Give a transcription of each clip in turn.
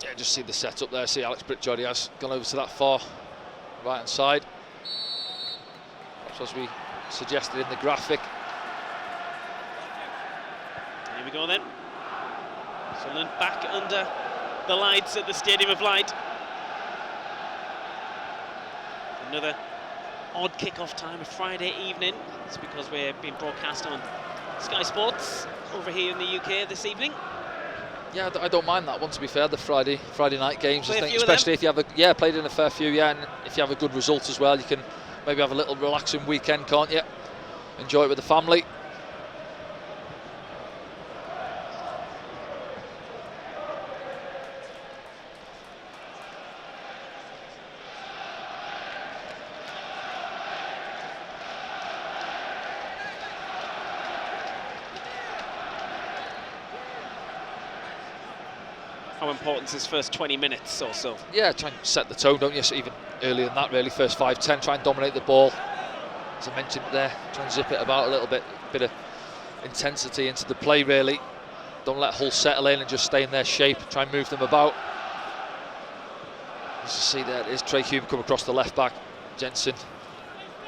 Yeah, just see the setup there. See Alex Pritchard, he has gone over to that far right hand side. Perhaps as we suggested in the graphic. Here we go then. Sunderland back under the lights at the Stadium of Light. Another odd kick-off time, a Friday evening. It's because we're being broadcast on Sky Sports over here in the UK this evening. Yeah, I don't mind that one, to be fair, the Friday night games. Play I think, a few especially if you have a played in a fair few, and if you have a good result as well, you can maybe have a little relaxing weekend, can't you? Enjoy it with the family. How important is his first 20 minutes or so? Yeah, try and set the tone, don't you? So even earlier than that, really, first 5-10, try and dominate the ball. As I mentioned there, try and zip it about a little bit, bit of intensity into the play, really. Don't let Hull settle in and just stay in their shape. Try and move them about. As you see there, it is Trey Hume come across the left back. Jensen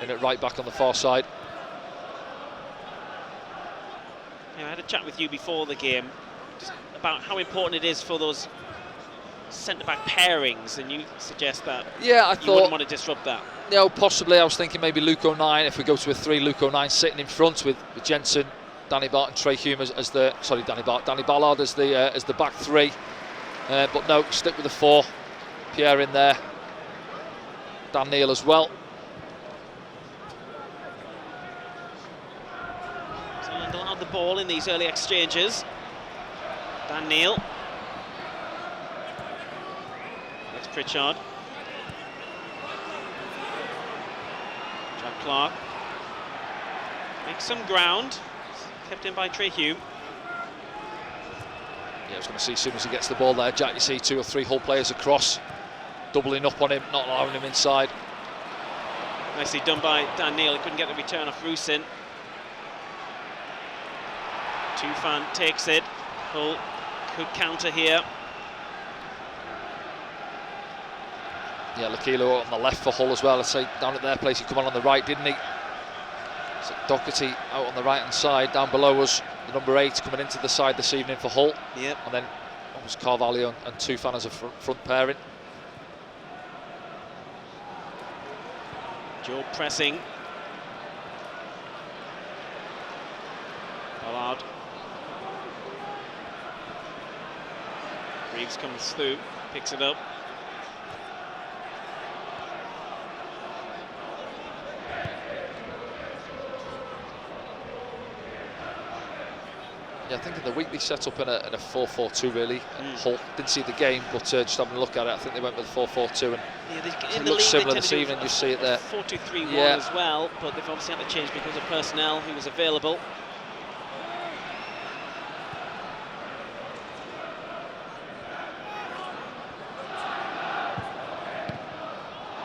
in at right back on the far side. Yeah, I had a chat with you before the game just about how important it is for those centre-back pairings, and you suggest that I you wouldn't want to disrupt that. No, possibly. I was thinking maybe Luke O'Nien, if we go to a 3, Luke O'Nien sitting in front with Jensen, Danny Bart and Trey Hume as the, sorry, Danny Ballard as the back 3. But no, stick with the 4. Pierre in there. Dan Neil as well. Sunderland allowed the ball in these early exchanges. Dan Neil. That's Pritchard. Jack Clark. Makes some ground. Kept in by Trey Hume. Yeah, I was going to see as soon as he gets the ball there, Jack, you see 2 or 3 Hull players across, doubling up on him, not allowing him inside. Nicely done by Dan Neil. He couldn't get the return off Rusin. Tufan takes it. Hull could counter here. Yeah, Lakilo on the left for Hull as well. I'd say down at their place, he come on the right, didn't he? So Doherty out on the right hand side. Down below us, the number 8 coming into the side this evening for Hull. Yep. And then it was Carvalho and Tufan as a front pairing. Joe pressing. Ballard. Reeves comes through, picks it up. Yeah, I think in the week they set up in a 4-4-2 really. Hull didn't see the game, but just having a look at it, I think they went with a 4-4-2, and it looks similar this evening. You see it there. 4-2-3-1 as well, but they've obviously had to change because of personnel who was available.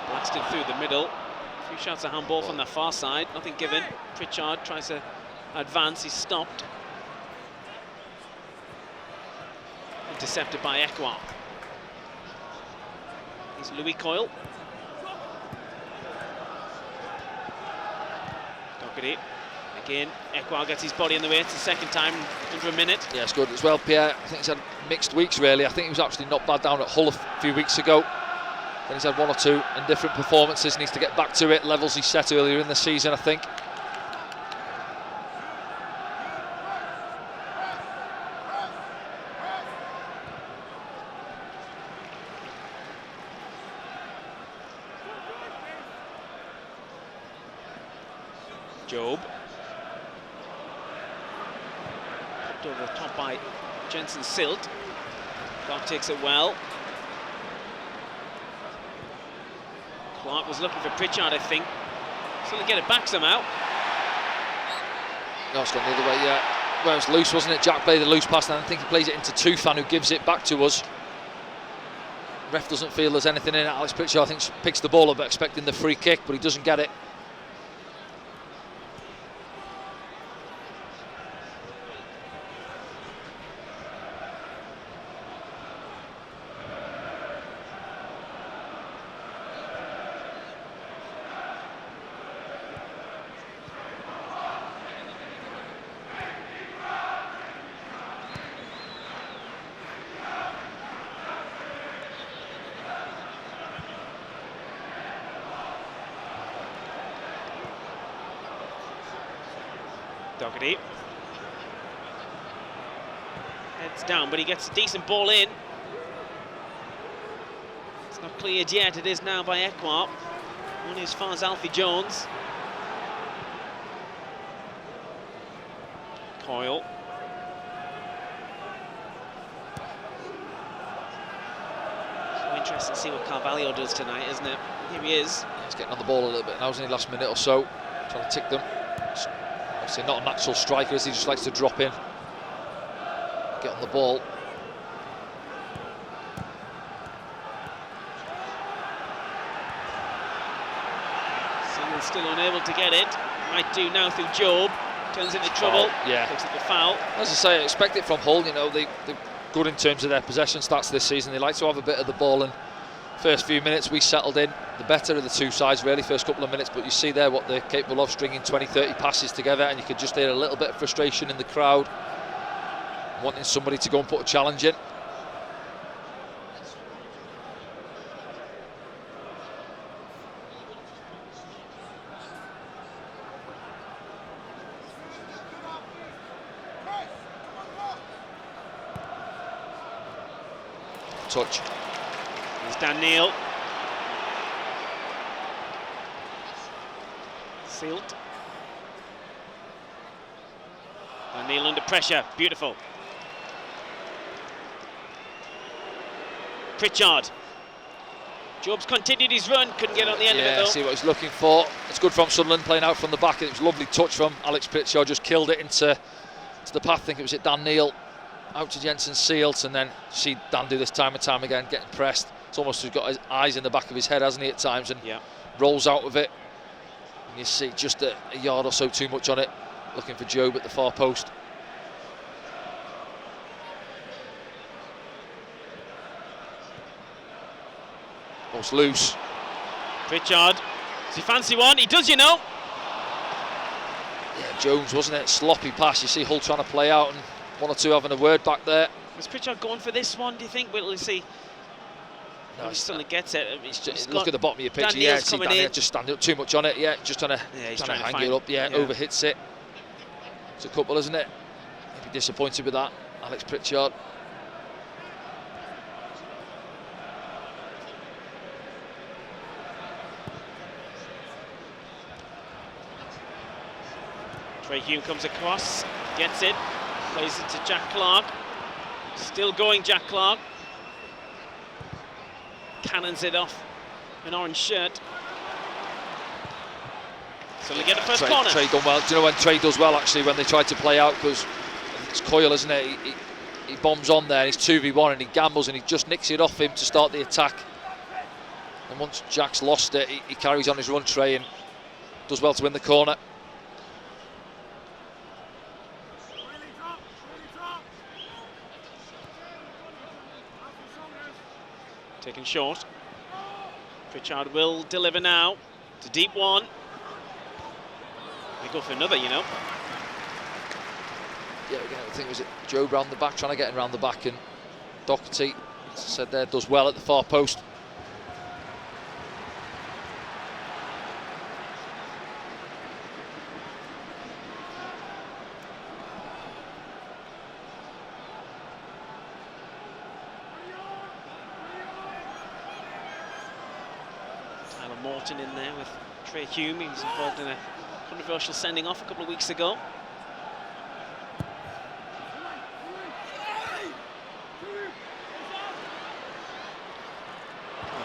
Blasted through the middle. A few shots of handball from the far side, nothing given. Pritchard tries to advance, he's stopped. Intercepted by Ekwar. Here's Louis Coyle. Doherty. Again, Ekwar gets his body in the way. It's the second time under a minute. Yeah, it's good as well, Pierre. I think he's had mixed weeks, really. I think he was actually not bad down at Hull a few weeks ago. Then he's had 1 or 2 in different performances. Needs to get back to it. Levels he set earlier in the season, I think. Job. Popped over the top by Jensen Silt. Clark takes it well. Clark was looking for Pritchard, I think. So they get it back somehow. No, it's gone the other way, yeah. Well, it was loose, wasn't it? Jack played the loose pass, and I think he plays it into Tufan, who gives it back to us. Ref doesn't feel there's anything in it. Alex Pritchard, I think, picks the ball up expecting the free kick, but he doesn't get it. Doherty. Heads down, but he gets a decent ball in. It's not cleared yet, it is now by Ekwar. Only as far as Alfie Jones. Coyle. So interesting to see what Carvalho does tonight, isn't it? Here he is. He's getting on the ball a little bit now, isn't he, last minute or so, trying to tick them. Obviously not a natural striker, as he just likes to drop in, get on the ball. Seaman's still unable to get it. Might do now through Job. Turns into trouble. Yeah. Takes up the foul. As I say, I expect it from Hull. You know, they're good in terms of their possession stats this season. They like to have a bit of the ball, and first few minutes we settled in. The better of the two sides, really, first couple of minutes. But you see there what they're capable of, stringing 20-30 passes together, and you could just hear a little bit of frustration in the crowd, wanting somebody to go and put a challenge in. Touch. There's Dan Neil. Sealed. Dan Neil under pressure. Beautiful. Pritchard. Job's continued his run. Couldn't get on the end of it though. See what he's looking for. It's good from Sunderland, playing out from the back. It was a lovely touch from Alex Pritchard. Just killed it into the path. I think it was at Dan Neil. Out to Jensen, Seals, and then see Dan do this time and time again, getting pressed. It's almost he's got his eyes in the back of his head, hasn't he, at times, and rolls out of it. And you see just a yard or so too much on it, looking for Job at the far post. Ball's loose. Pritchard, does he fancy one? He does, you know. Yeah, Jones, wasn't it? Sloppy pass. You see Hull trying to play out, and one or two having a word back there. Was Pritchard going for this one, do you think? We'll see. No, he suddenly gets it. Look at the bottom of your picture. Dan yeah, Neil's see Dan Neil just standing up too much on it. Yeah, just trying to hang it up. Yeah, overhits it. It's a couple, isn't it? He'd be disappointed with that, Alex Pritchard. Trey Hume comes across, gets it, plays it to Jack Clark. Still going, Jack Clark. Cannons it off an orange shirt. So they get the first corner. Trey done well. Do you know when Trey does well, actually, when they try to play out, because it's Coyle, isn't it? He bombs on there, and he's 2v1, and he gambles, and he just nicks it off him to start the attack. And once Jack's lost it, he carries on his run, Trey, and does well to win the corner. Taken short. Pritchard will deliver now. It's a deep one. We go for another, you know. Yeah, again, I think it was Job round the back, trying to get him round the back, and Doherty, as I said there, does well at the far post. Morton in there with Trey Hume. He was involved in a controversial sending off a couple of weeks ago.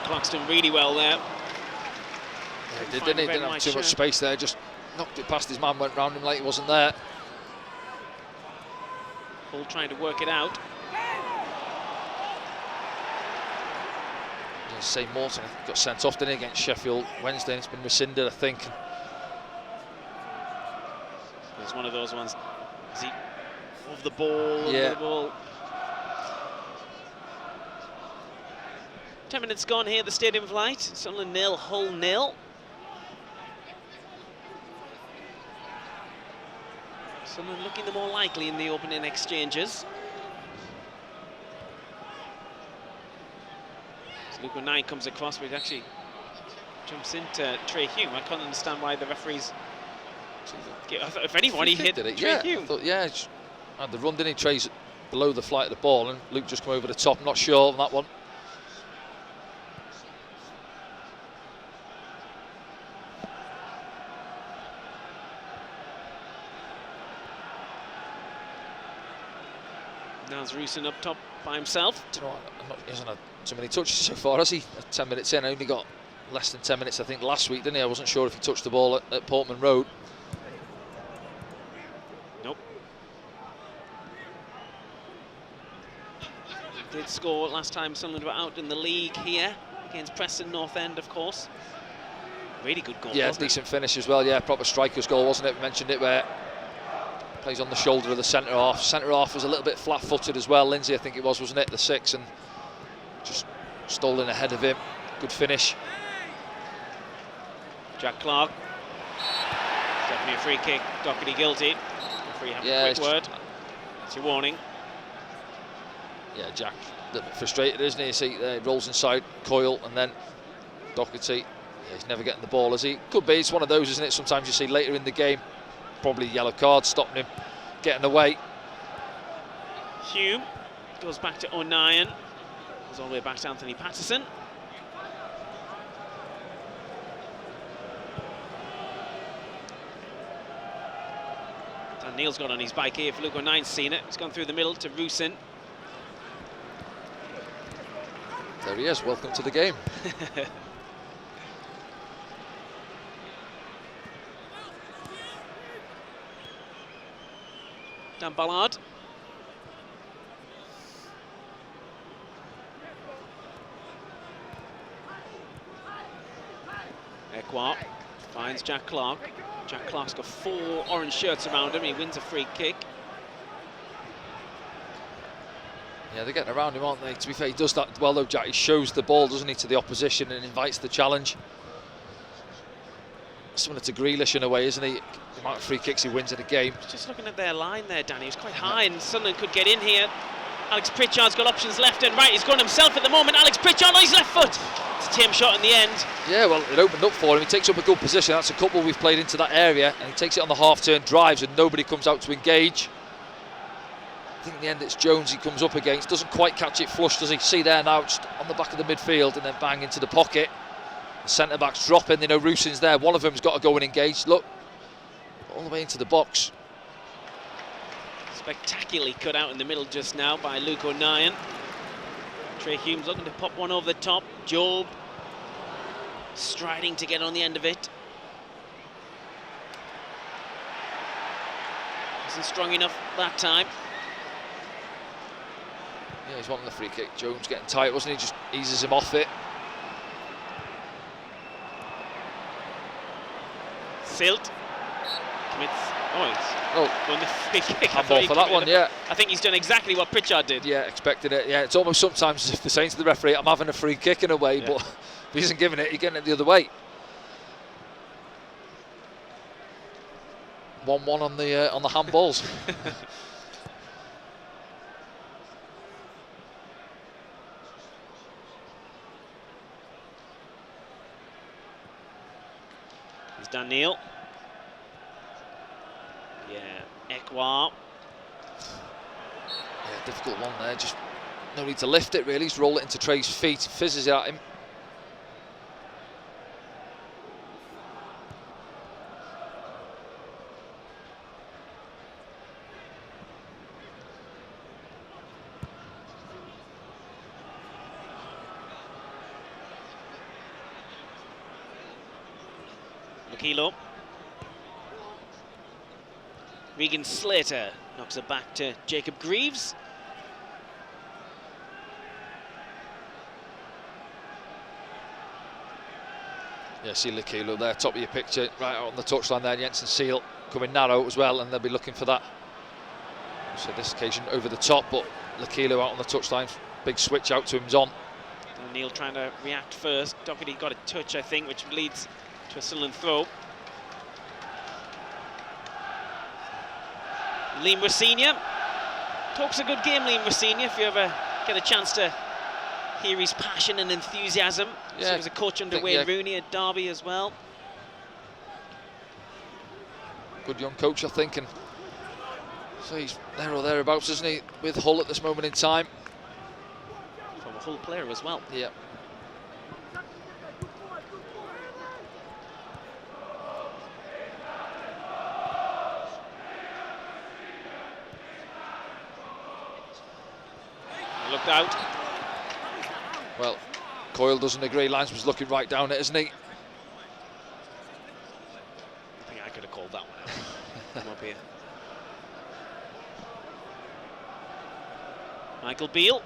Clark's done really well there. Yeah, he didn't have too much space there, just knocked it past his man, went round him like he wasn't there. Hull trying to work it out. Say Morton got sent off, didn't he, against Sheffield Wednesday, and it's been rescinded, I think. It's one of those ones. Is he off the ball? Yeah. The ball. 10 minutes gone here at the Stadium of Light. Sunderland 0, Hull 0. Sunderland looking the more likely in the opening exchanges. Luke 9 comes across, but it actually jumps into Trey Hume. I can't understand why the referee's If anyone, he hit it. Trey Yeah, Hume. I thought, yeah, had the run, didn't he? Trey's below the flight of the ball, and Luke just come over the top. Not sure on that one. Naz Rusin up top by himself. Do you know what? He hasn't had too many touches so far, has he? 10 minutes in, only got less than 10 minutes, I think, last week, didn't he? I wasn't sure if he touched the ball at Portman Road. Nope. Did score last time Sunderland were out in the league here against Preston North End, of course. Really good goal. Yeah, decent finish as well. Yeah, proper striker's goal, wasn't it? We mentioned it, where plays on the shoulder of the centre half. Centre half was a little bit flat-footed as well. Lindsay, I think it was, wasn't it? The 6, and just stole in ahead of him. Good finish. Jack Clark. Definitely a free kick. Doherty guilty. Referee having a quick word. That's your warning. Yeah, Jack, a little bit frustrated, isn't he? You see, rolls inside, Coyle, and then Doherty. Yeah, he's never getting the ball, is he? Could be. It's one of those, isn't it? Sometimes you see later in the game, probably yellow card stopping him getting away. Hume goes back to O'Nien. Goes all the way back to Anthony Patterson. Dan Neil's got on his bike here. If Luke O'Nien's seen it, he's gone through the middle to Rusin. There he is. Welcome to the game. Dan Ballard. Ekwa finds Jack Clark. Jack Clark's got 4 orange shirts around him. He wins a free kick. Yeah, they're getting around him, aren't they? To be fair, he does that well though, Jack. He shows the ball, doesn't he, to the opposition and invites the challenge. Similar to Grealish in a way, isn't he? The amount of free kicks he wins in a game. Just looking at their line there, Danny, it's quite high, and Sunderland could get in here. Alex Pritchard's got options left and right. He's going himself at the moment. Alex Pritchard on his left foot. It's a tame shot in the end. Yeah, well, it opened up for him. He takes up a good position. That's a couple we've played into that area, and he takes it on the half-turn, drives, and nobody comes out to engage. I think in the end it's Jones he comes up against. Doesn't quite catch it flush, does he? See there now, just on the back of the midfield, and then bang into the pocket. The centre-backs dropping. They know Rusin's there. One of them's got to go and engage. Look, all the way into the box. Spectacularly cut out in the middle just now by Luke O'Nien. Trey Hume's looking to pop one over the top. Job striding to get on the end of it. Isn't strong enough that time. Yeah, he's wanting the free kick. Jones getting tight, wasn't he? Just eases him off it. Silt commits. Oh, won the free kick. Handball for that one, yeah. I think he's done exactly what Pritchard did. Yeah, expected it. Yeah, it's almost sometimes as if they're saying to the referee, I'm having a free kick in a way, but if he isn't giving it, he's getting it the other way. 1-1 on the handballs. Here's Dan Neil. Yeah, Ekwa. Yeah, difficult one there. Just no need to lift it really. Just roll it into Trey's feet. Fizzes it at him. Kilo. Regan Slater knocks it back to Jacob Greaves. Yeah, see Lakilo there, top of your picture, right out on the touchline there. Jensen Seal coming narrow as well, and they'll be looking for that. So this occasion over the top, but Lakilo out on the touchline. Big switch out to him's on. Neil trying to react first. Doherty got a touch, I think, which leads to a Sunderland throw. Liam Rosenior talks a good game, Liam Rosenior, if you ever get a chance to hear his passion and enthusiasm. Yeah, so he was a coach under Wayne Rooney at Derby as well. good young coach, I think, and so he's there or thereabouts, isn't he, with Hull at this moment in time. From a Hull player as well. Yeah. Looked out. Well, Coyle doesn't agree. Linesman's looking right down it, isn't he? I think I could have called that one out. Come up here. Michael Beale.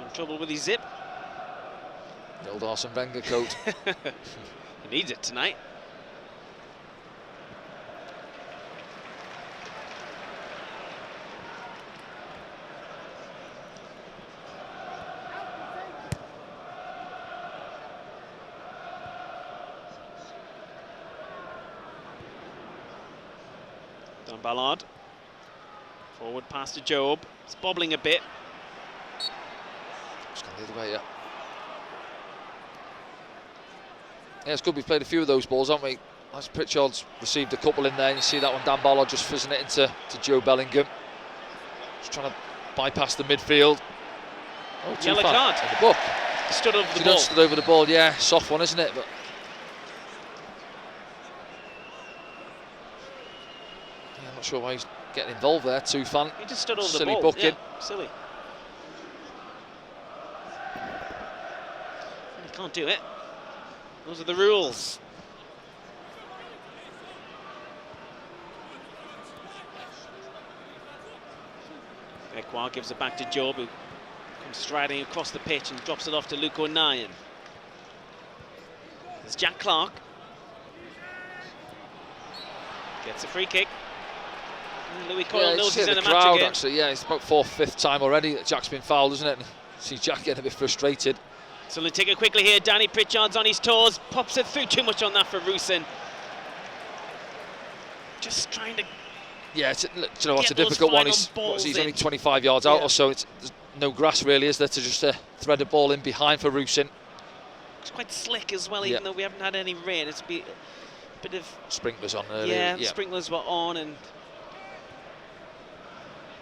In trouble with his zip. The old Arsene Wenger coat. He needs it tonight. Don Ballard. Forward pass to Job. It's bobbling a bit. It's gone the other way, yeah. Yeah, it's good we've played a few of those balls, haven't we? As Pritchard's received a couple in there, and you see that one, Dan Ballard just fizzing it into Joe Bellingham. Just trying to bypass the midfield. Oh, Yellow card. In the book. Stood over the ball. Stood over the ball, yeah. Soft one, isn't it? But yeah, I'm not sure why he's getting involved there. Tufan. He just stood over the silly ball. booking. Yeah, silly. He can't do it. Those are the rules. Ekwa gives it back to Job, who comes striding across the pitch and drops it off to Luke O'Nien. There's Jack Clark. Gets a free kick. And Louis Coyle knows he's in a match crowd, again. actually, yeah, it's about 4th, 5th time already that Jack's been fouled, isn't it? And see Jack getting a bit frustrated. So they take it quickly here. Danny Pritchard's on his toes. Pops it through. Too much on that for Rusin. Just trying to. Yeah, it's a difficult one. He's only 25 yards out or so. There's no grass really, is there, to just thread a ball in behind for Rusin. It's quite slick as well, even though we haven't had any rain. It's a bit of sprinklers on earlier. Yeah, sprinklers were on and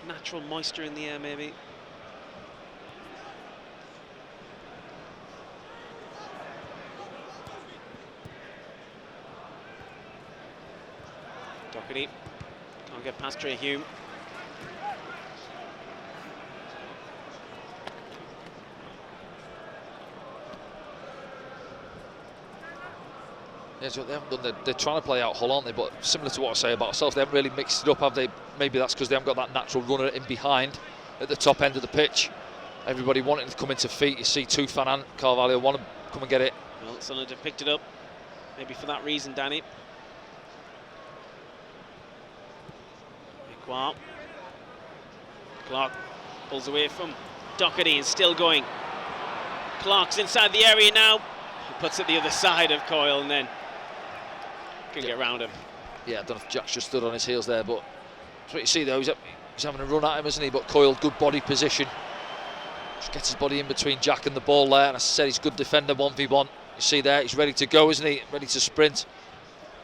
natural moisture in the air, maybe. Doherty can't get past Trey Hume. Yeah, so they haven't done. They're trying to play out Hull, aren't they? But similar to what I say about ourselves, they haven't really mixed it up, have they? Maybe that's because they haven't got that natural runner in behind at the top end of the pitch. Everybody wanting to come into feet. You see Tufan and Carvalho want to come and get it. Well, Sunderland have picked it up. Maybe for that reason, Danny. Clark pulls away from Doherty and still going. Clark's inside the area now. He puts it the other side of Coyle and then can get round him. Yeah, I don't know if Jack's just stood on his heels there, but that's what you see though. He's having a run at him, isn't he? But Coyle, good body position. Just gets his body in between Jack and the ball there. And I said he's a good defender, 1v1. You see there, he's ready to go, isn't he? Ready to sprint.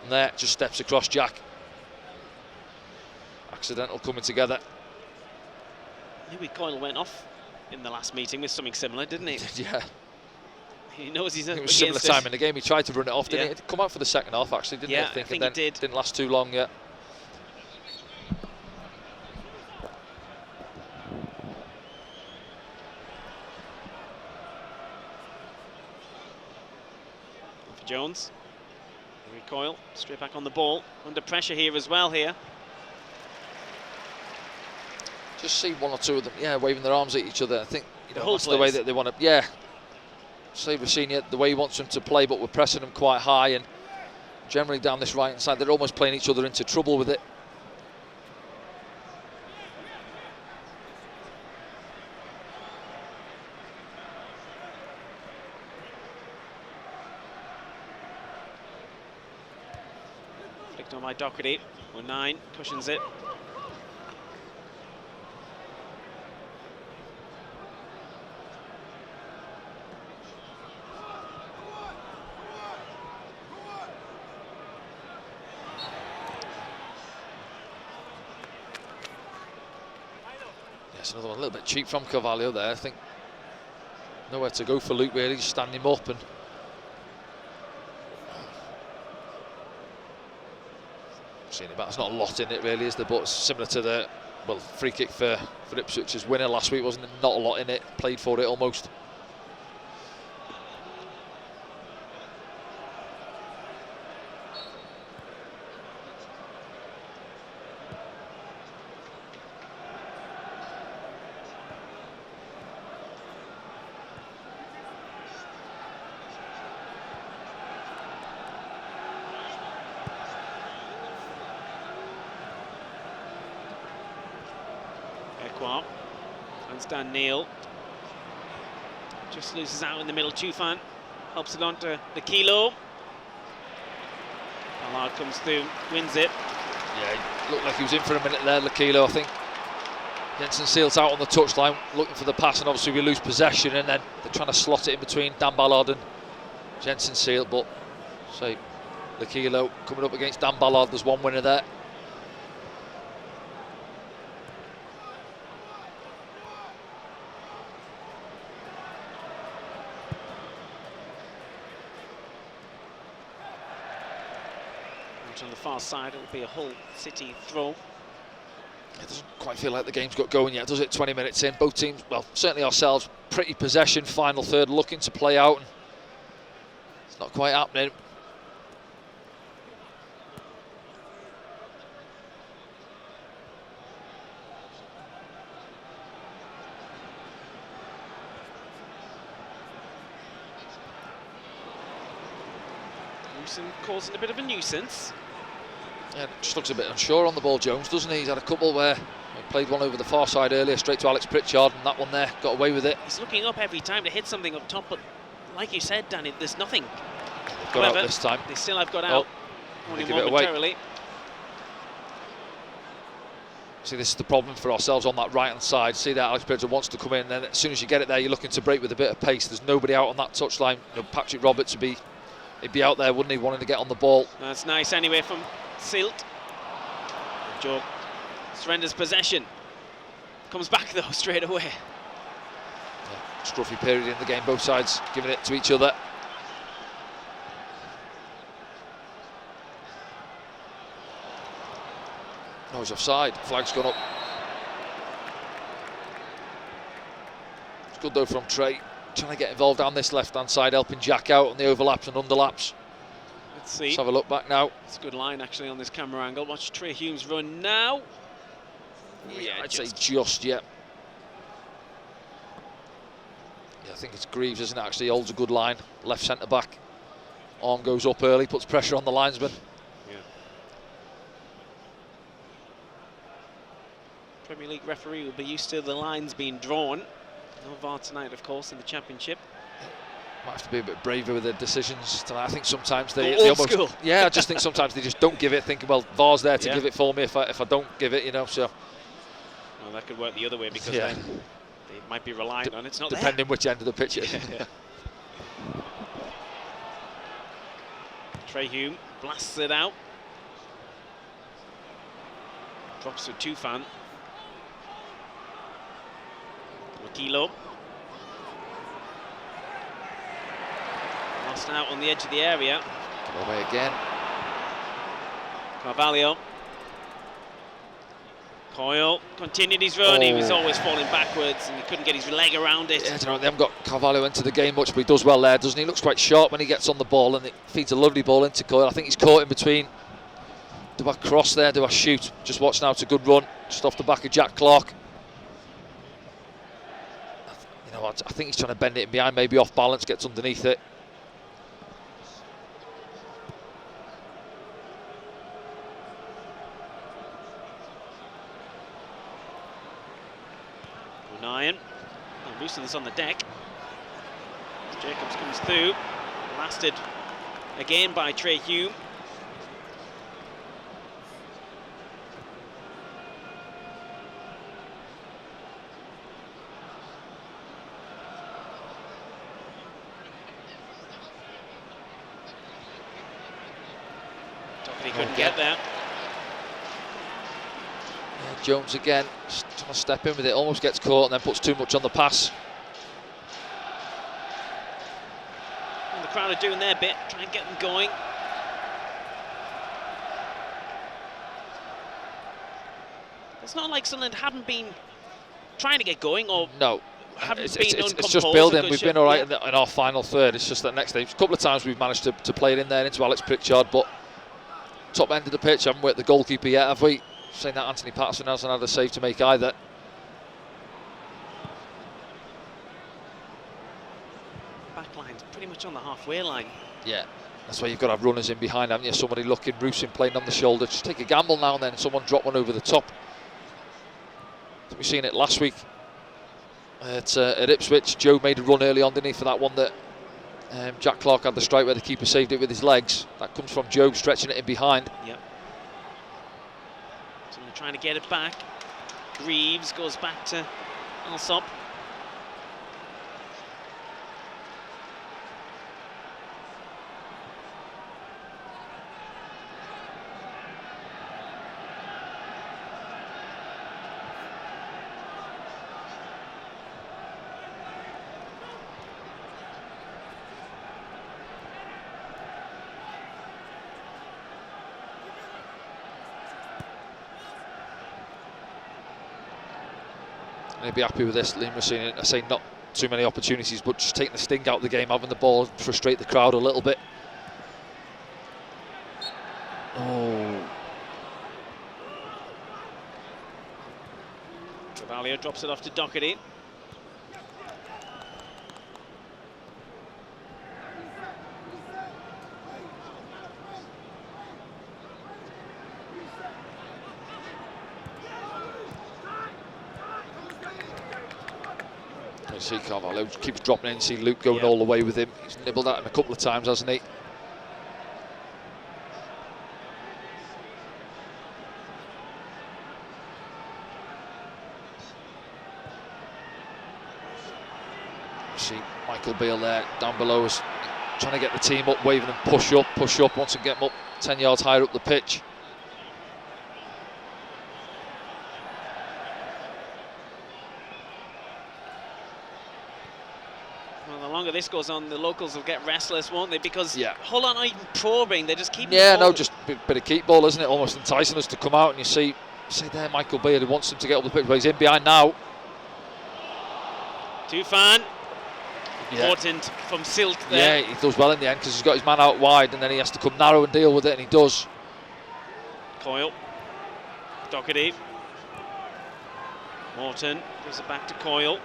And there, just steps across Jack. Accidental coming together. Louis Coyle went off in the last meeting with something similar, didn't he? Yeah. He knows he's it was similar time in the game. He tried to run it off, didn't he? It come out for the second half, actually, didn't he? I think and then it did. Didn't last too long yet. For Jones. Louis Coyle straight back on the ball. Under pressure here as well here. Just see one or two of them, waving their arms at each other. I think that's the way players. that they want to. Yeah. See, we've seen it the way he wants them to play, but we're pressing them quite high, and generally down this right hand side, they're almost playing each other into trouble with it. Flicked on by Doherty. 9 cushions it. That's another one, a little bit cheap from Carvalho there. I think nowhere to go for Luke really, just stand him up and seeing about. There's not a lot in it really, is there? But it's similar to the free kick for Ipswich's winner last week, wasn't it? Not a lot in it, played for it almost. Handstand Neil just loses out in the middle. Tufan helps it on to the Kilo. Ballard comes through, wins it. Yeah, he looked like he was in for a minute there, Lakilo. I think Jensen Seal's out on the touchline looking for the pass, and obviously we lose possession, and then they're trying to slot it in between Dan Ballard and Jensen Seal. But say Lakilo coming up against Dan Ballard, there's one winner there. On the far side, it'll be a Hull City throw. It doesn't quite feel like the game's got going yet, does it? 20 minutes in, both teams, well, certainly ourselves, pretty possession, final third, looking to play out. And it's not quite happening. Causing a bit of a nuisance. Yeah, just looks a bit unsure on the ball, Jones, doesn't he? He's had a couple where he played one over the far side earlier, straight to Alex Pritchard, and that one there got away with it. He's looking up every time to hit something up top, but like you said, Danny, there's nothing. They've got out this time. They still have got out. Only give it away. momentarily. See, this is the problem for ourselves on that right-hand side. See that Alex Pritchard wants to come in, and then as soon as you get it there, you're looking to break with a bit of pace. There's nobody out on that touchline. You know, Patrick Roberts would be. He'd be out there, wouldn't he, wanting to get on the ball. That's nice anyway from Silt. Joe surrenders possession. Comes back though straight away. Yeah, scruffy period in the game, both sides giving it to each other. No, he's offside. Flag's gone up. It's good though from Trey. Trying to get involved down this left-hand side, helping Jack out on the overlaps and underlaps. Let's see. Let's have a look back now. It's a good line actually on this camera angle. Watch Trey Humes run now. Yeah, I'd say just yet. Yeah, I think it's Greaves, isn't it? Actually, he holds a good line. Left centre back. Arm goes up early, puts pressure on the linesman. Yeah. Premier League referee will be used to the lines being drawn. No VAR tonight, of course, in the Championship. Might have to be a bit braver with their decisions tonight. I think sometimes they old almost. School. Yeah, I just think sometimes they just don't give it, thinking, well, VAR's there to give it for me if I don't give it, you know. So. Well, that could work the other way because then they might be reliant on it's not depending there. which end of the pitch it is. Yeah. Trey Hume blasts it out. Drops to Tufan. Kilo. Lost out on the edge of the area. Go away again. Carvalho. Coyle continued his run. He was always falling backwards and he couldn't get his leg around it. Yeah, they haven't got Carvalho into the game much, but he does well there, doesn't he? He looks quite sharp when he gets on the ball, and it feeds a lovely ball into Coyle. I think he's caught in between. Do I cross there? Do I shoot? Just watch now. It's a good run, just off the back of Jack Clark. You know, I think he's trying to bend it in behind, maybe off balance, gets underneath it. O'Nien. Oh, Rooson's on the deck. Jacobs comes through. Blasted again by Trey Hume. He couldn't get there. Yeah, Jones again, just trying to step in with it, almost gets caught and then puts too much on the pass. And the crowd are doing their bit, trying to get them going. It's not like Sunderland hadn't been trying to get going, or no. Haven't It's just building. We've been all right in our final third. It's just that next stage. A couple of times we've managed to play it in there into Alex Pritchard, but top end of the pitch, haven't we at the goalkeeper yet, have we? Saying that Anthony Patterson hasn't had a save to make either. Backline's pretty much on the halfway line. Yeah, that's why you've got to have runners in behind, haven't you? Somebody looking, Rusin playing on the shoulder. Just take a gamble now and then, someone drop one over the top. I think we've seen it last week at Ipswich. Joe made a run early on, didn't he, for that one that Jack Clark had the strike where the keeper saved it with his legs. That comes from Joe stretching it in behind. Yep. So they're trying to get it back. Greaves goes back to Alsop. And he'll be happy with this, Liam Racine. I say not too many opportunities, but just taking the sting out of the game, having the ball frustrate the crowd a little bit. Oh. Carvalho drops it off to Doherty. You see Carvalho keeps dropping in, you see Luke going all the way with him. He's nibbled at him a couple of times, hasn't he? See Michael Beale there, down below us, trying to get the team up, waving them push up, wants to get them up 10 yards higher up the pitch. Well, the longer this goes on, the locals will get restless, won't they? Because Hull aren't even probing, they just keep. Yeah, no, just a bit of keep ball, isn't it? Almost enticing us to come out, and you see there Michael Beale, who wants him to get up the pitch, but he's in behind now. Tufan. Important from Silk Yeah, there. he does well in the end because he's got his man out wide and then he has to come narrow and deal with it, and he does. Coyle. Doherty. Morton gives it back to Coyle.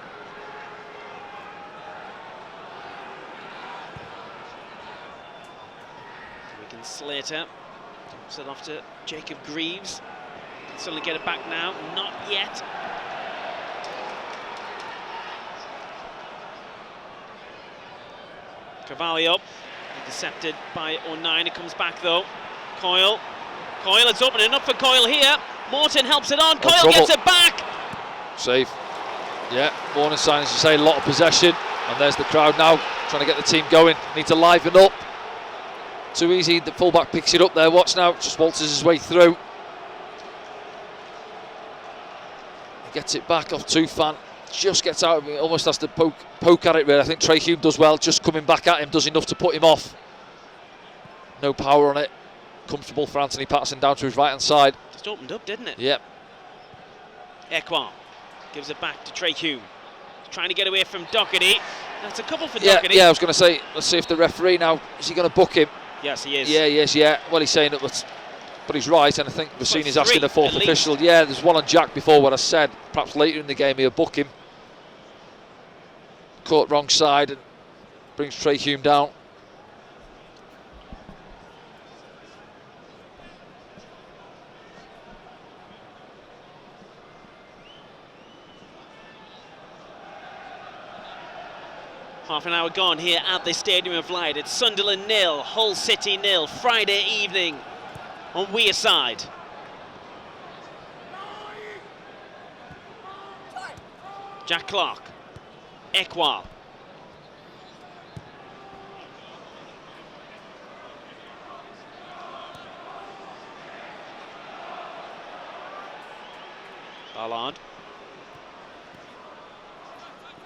Wigan Slater drops it off to Jacob Greaves. Can suddenly get it back now. Not yet. Carvalho, intercepted by O'Nien. It comes back though. Coyle. Coyle, it's opening up for Coyle here. Morton helps it on. Coyle gets it back. Safe. Yeah, warning signs to say a lot of possession. And there's the crowd now trying to get the team going. Need to liven up. Too easy. The fullback picks it up there. Watch now. Just waltzes his way through. He gets it back off Tufan. Just gets out of it, almost has to poke at it really. I think Trey Hume does well, just coming back at him, does enough to put him off. No power on it. Comfortable for Anthony Patterson down to his right hand side. Just opened up, didn't it? Yep. Ekwal gives it back to Trey Hume. He's trying to get away from Doherty. That's a couple for Doherty. Yeah, I was going to say, let's see if the referee now, is he going to book him? Yes, he is. Yeah, he is, yeah. Well, he's saying it was, but he's right, and I think Racine is asking the fourth official. Yeah, there's one on Jack before what I said. Perhaps later in the game he'll book him. Caught wrong side and brings Trey Hume down. Half an hour gone here at the Stadium of Light. It's Sunderland 0, Hull City 0, Friday evening on Wearside. Jack Clark. Ekwal. Ballard.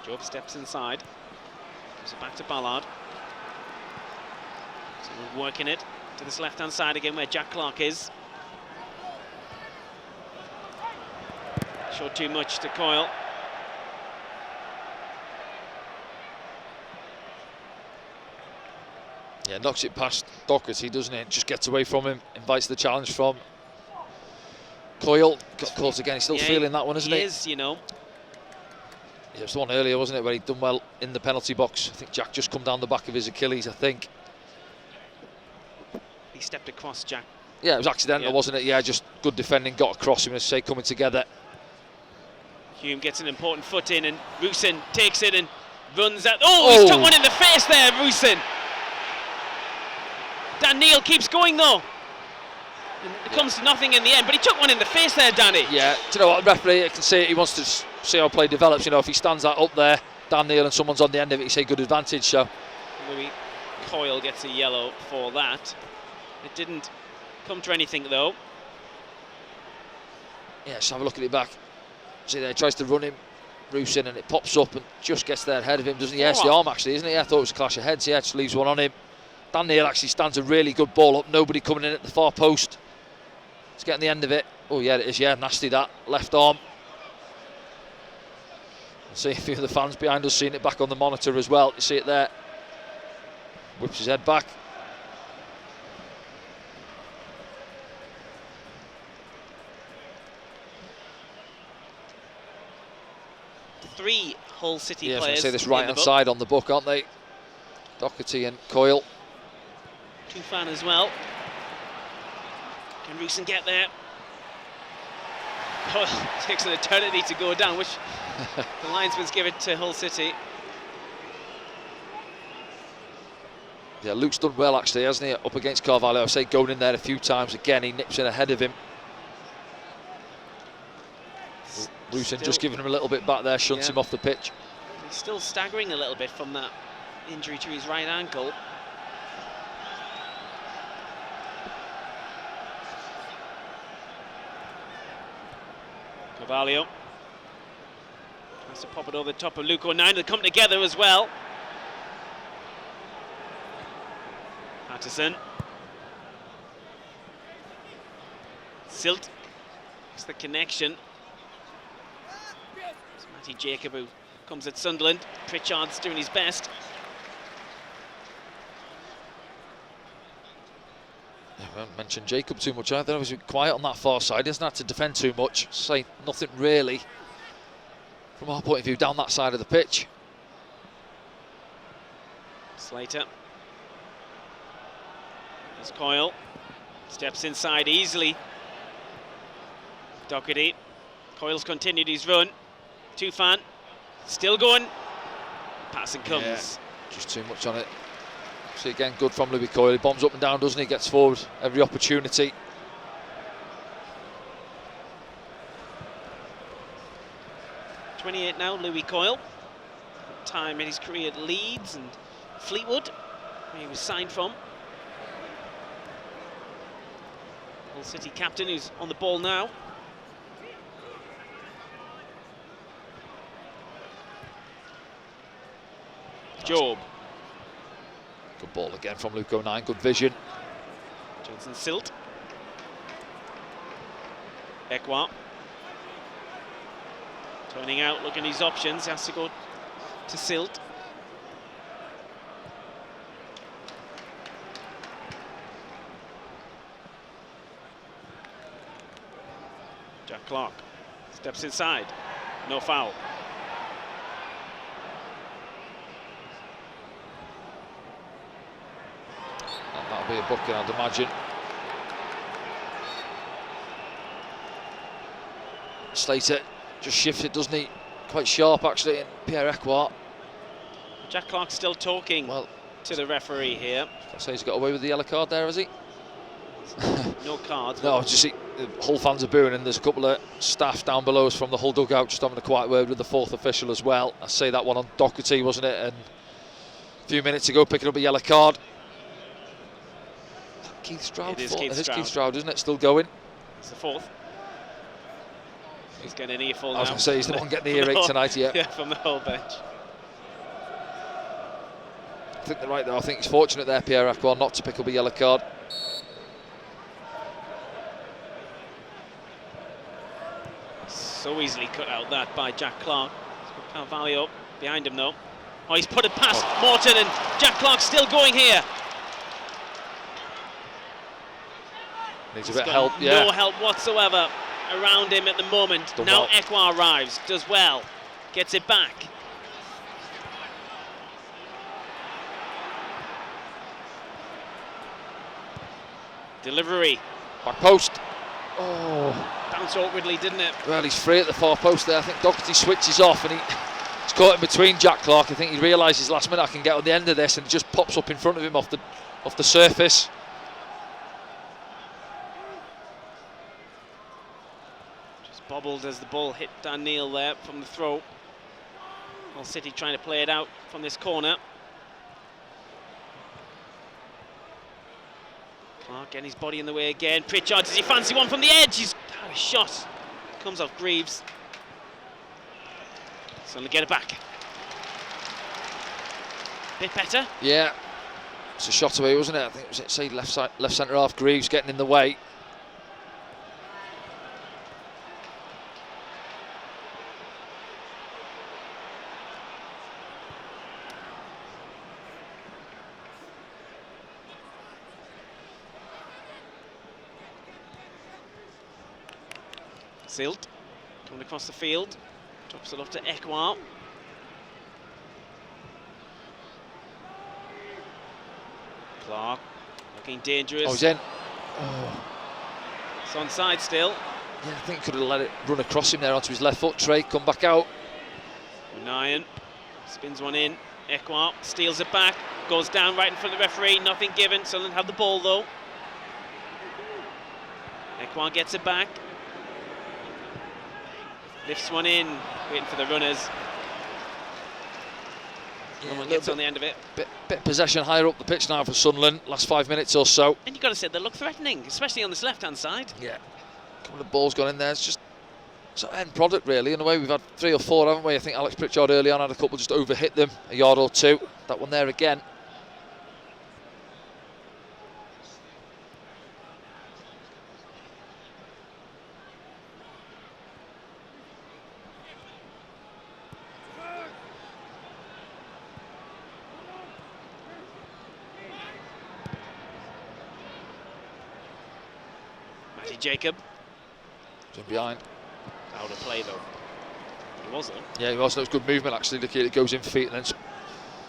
Job steps inside. Gives it back to Ballard. So we're working it to this left-hand side again where Jack Clark is. Showed too much to Coyle. Yeah, knocks it past Doherty, doesn't it? Just gets away from him, invites the challenge from Coyle. Got caught again, he's still feeling that one, isn't he? He is, you know. Yeah, it was the one earlier, wasn't it, where he'd done well in the penalty box. I think Jack just come down the back of his Achilles, I think. He stepped across Jack. Yeah, it was accidental, wasn't it? Yeah, just good defending, got across him, as I say, coming together. Hume gets an important foot in, and Rusin takes it and runs out. Oh, he's took one in the face there, Rusin. Dan Neil keeps going though. And it comes to nothing in the end, but he took one in the face there, Danny. Yeah, do you know what, the referee, I can see he wants to see how play develops. You know, if he stands that up there, Dan Neil, and someone's on the end of it, you say good advantage. So Louis Coyle gets a yellow for that. It didn't come to anything though. Yeah, let's have a look at it back. See there, he tries to run him, Rusin, and it pops up and just gets there ahead of him, doesn't he? Yeah, it's the arm actually, isn't it? Yeah, I thought it was a clash of heads. Yeah, just leaves one on him. Dan Neil actually stands a really good ball up, nobody coming in at the far post. It's getting the end of it. Oh yeah, it is, yeah, nasty that, left arm. See a few of the fans behind us seeing it back on the monitor as well. You see it there. Whips his head back. Three Hull City players. Yeah, I say this right-hand side on the book, aren't they? Doherty and Coyle. Tufan as well. Can Rusin get there? Coyle takes an eternity to go down, which the linesman's give it to Hull City. Yeah, Luke's done well actually, hasn't he? Up against Carvalho. I say going in there a few times again. He nips in ahead of him. Rusin just giving him a little bit back there, shunts him off the pitch. He's still staggering a little bit from that injury to his right ankle. Carvalho tries to pop it over the top of Luke O'Neill. They come together as well. Patterson. Silt. It's the connection. It's Matty Jacob who comes at Sunderland. Pritchard's doing his best. Yeah, we haven't mentioned Jacob too much either. He was quiet on that far side. He hasn't had to defend too much. Say nothing really from our point of view down that side of the pitch. Slater. There's Coyle. Steps inside easily. Doherty. Coyle's continued his run. Tufan. Still going. Passing comes. Yeah, just too much on it. See again, good from Louis Coyle. He bombs up and down, doesn't he? Gets forward every opportunity. .28 now, Louis Coyle. Time in his career at Leeds and Fleetwood, where he was signed from. Hull City captain who's on the ball now. Job. Good ball again from Luke O'Neill, good vision. Johnson Silt. Ekwa. Turning out, looking at his options, he has to go to Silt. Jack Clark steps inside, no foul. And that'll be a booking, I'd imagine. Slater just shifts it, doesn't he? Quite sharp actually, and Pierre Ekwa. Jack Clark's still talking to the referee here. I say he's got away with the yellow card there, has he? No cards. No, just see the Hull fans are booing, and there's a couple of staff down below us from the Hull dugout just having a quiet word with the fourth official as well. I say that one on Doherty, wasn't it? And a few minutes ago, picking up a yellow card. Keith Stroud. It is Keith Stroud. Keith Stroud, isn't it? Still going. It's the fourth. He's getting an earful now. I was going to say, he's the one getting the earache tonight, yeah. Yeah, from the whole bench. I think they're right though. I think he's fortunate there, Pierre Aqua, not to pick up a yellow card. So easily cut out that by Jack Clark. Carvalho behind him though. Oh, he's put it past Morton, and Jack Clark's still going here. Needs a bit of help, yeah. No help whatsoever around him at the moment. Done now well. Ekwa arrives, does well, gets it back. Delivery. Back post. Oh. Bounced awkwardly, didn't it? Well, he's free at the far post there. I think Doherty switches off and he's caught in between Jack Clark. I think he realises last minute I can get on the end of this, and it just pops up in front of him off the surface. Just bobbled as the ball hit Dan Neil there from the throw. Hull City trying to play it out from this corner. Clark getting his body in the way again. Pritchard, does he fancy one from the edge? He's had a shot. Comes off Greaves. Suddenly get it back. Bit better. Yeah. It's a shot away, wasn't it? I think it was say left centre half. Greaves getting in the way. Silt coming across the field, drops it off to Ekwa. Clark looking dangerous. Oh, he's in. Oh. It's onside still. Yeah, I think he could have let it run across him there onto his left foot. Trey, come back out. Unayan spins one in. Ekwa steals it back, goes down right in front of the referee. Nothing given. Sunderland have the ball though. Ekwa gets it back. Lifts one in, waiting for the runners. Yeah, No one gets on the end of it. Bit possession higher up the pitch now for Sunderland. Last 5 minutes or so. And you've got to say they look threatening, especially on this left-hand side. Yeah. A couple of balls gone in there. It's just sort of end product really. In a way, we've had 3 or 4, haven't we? I think Alex Pritchard early on had a couple just overhit them, a yard or two. That one there again. Jacob. From behind. Out of play though. He was though. Yeah, he was. That was good movement actually. Look, it goes in feet and then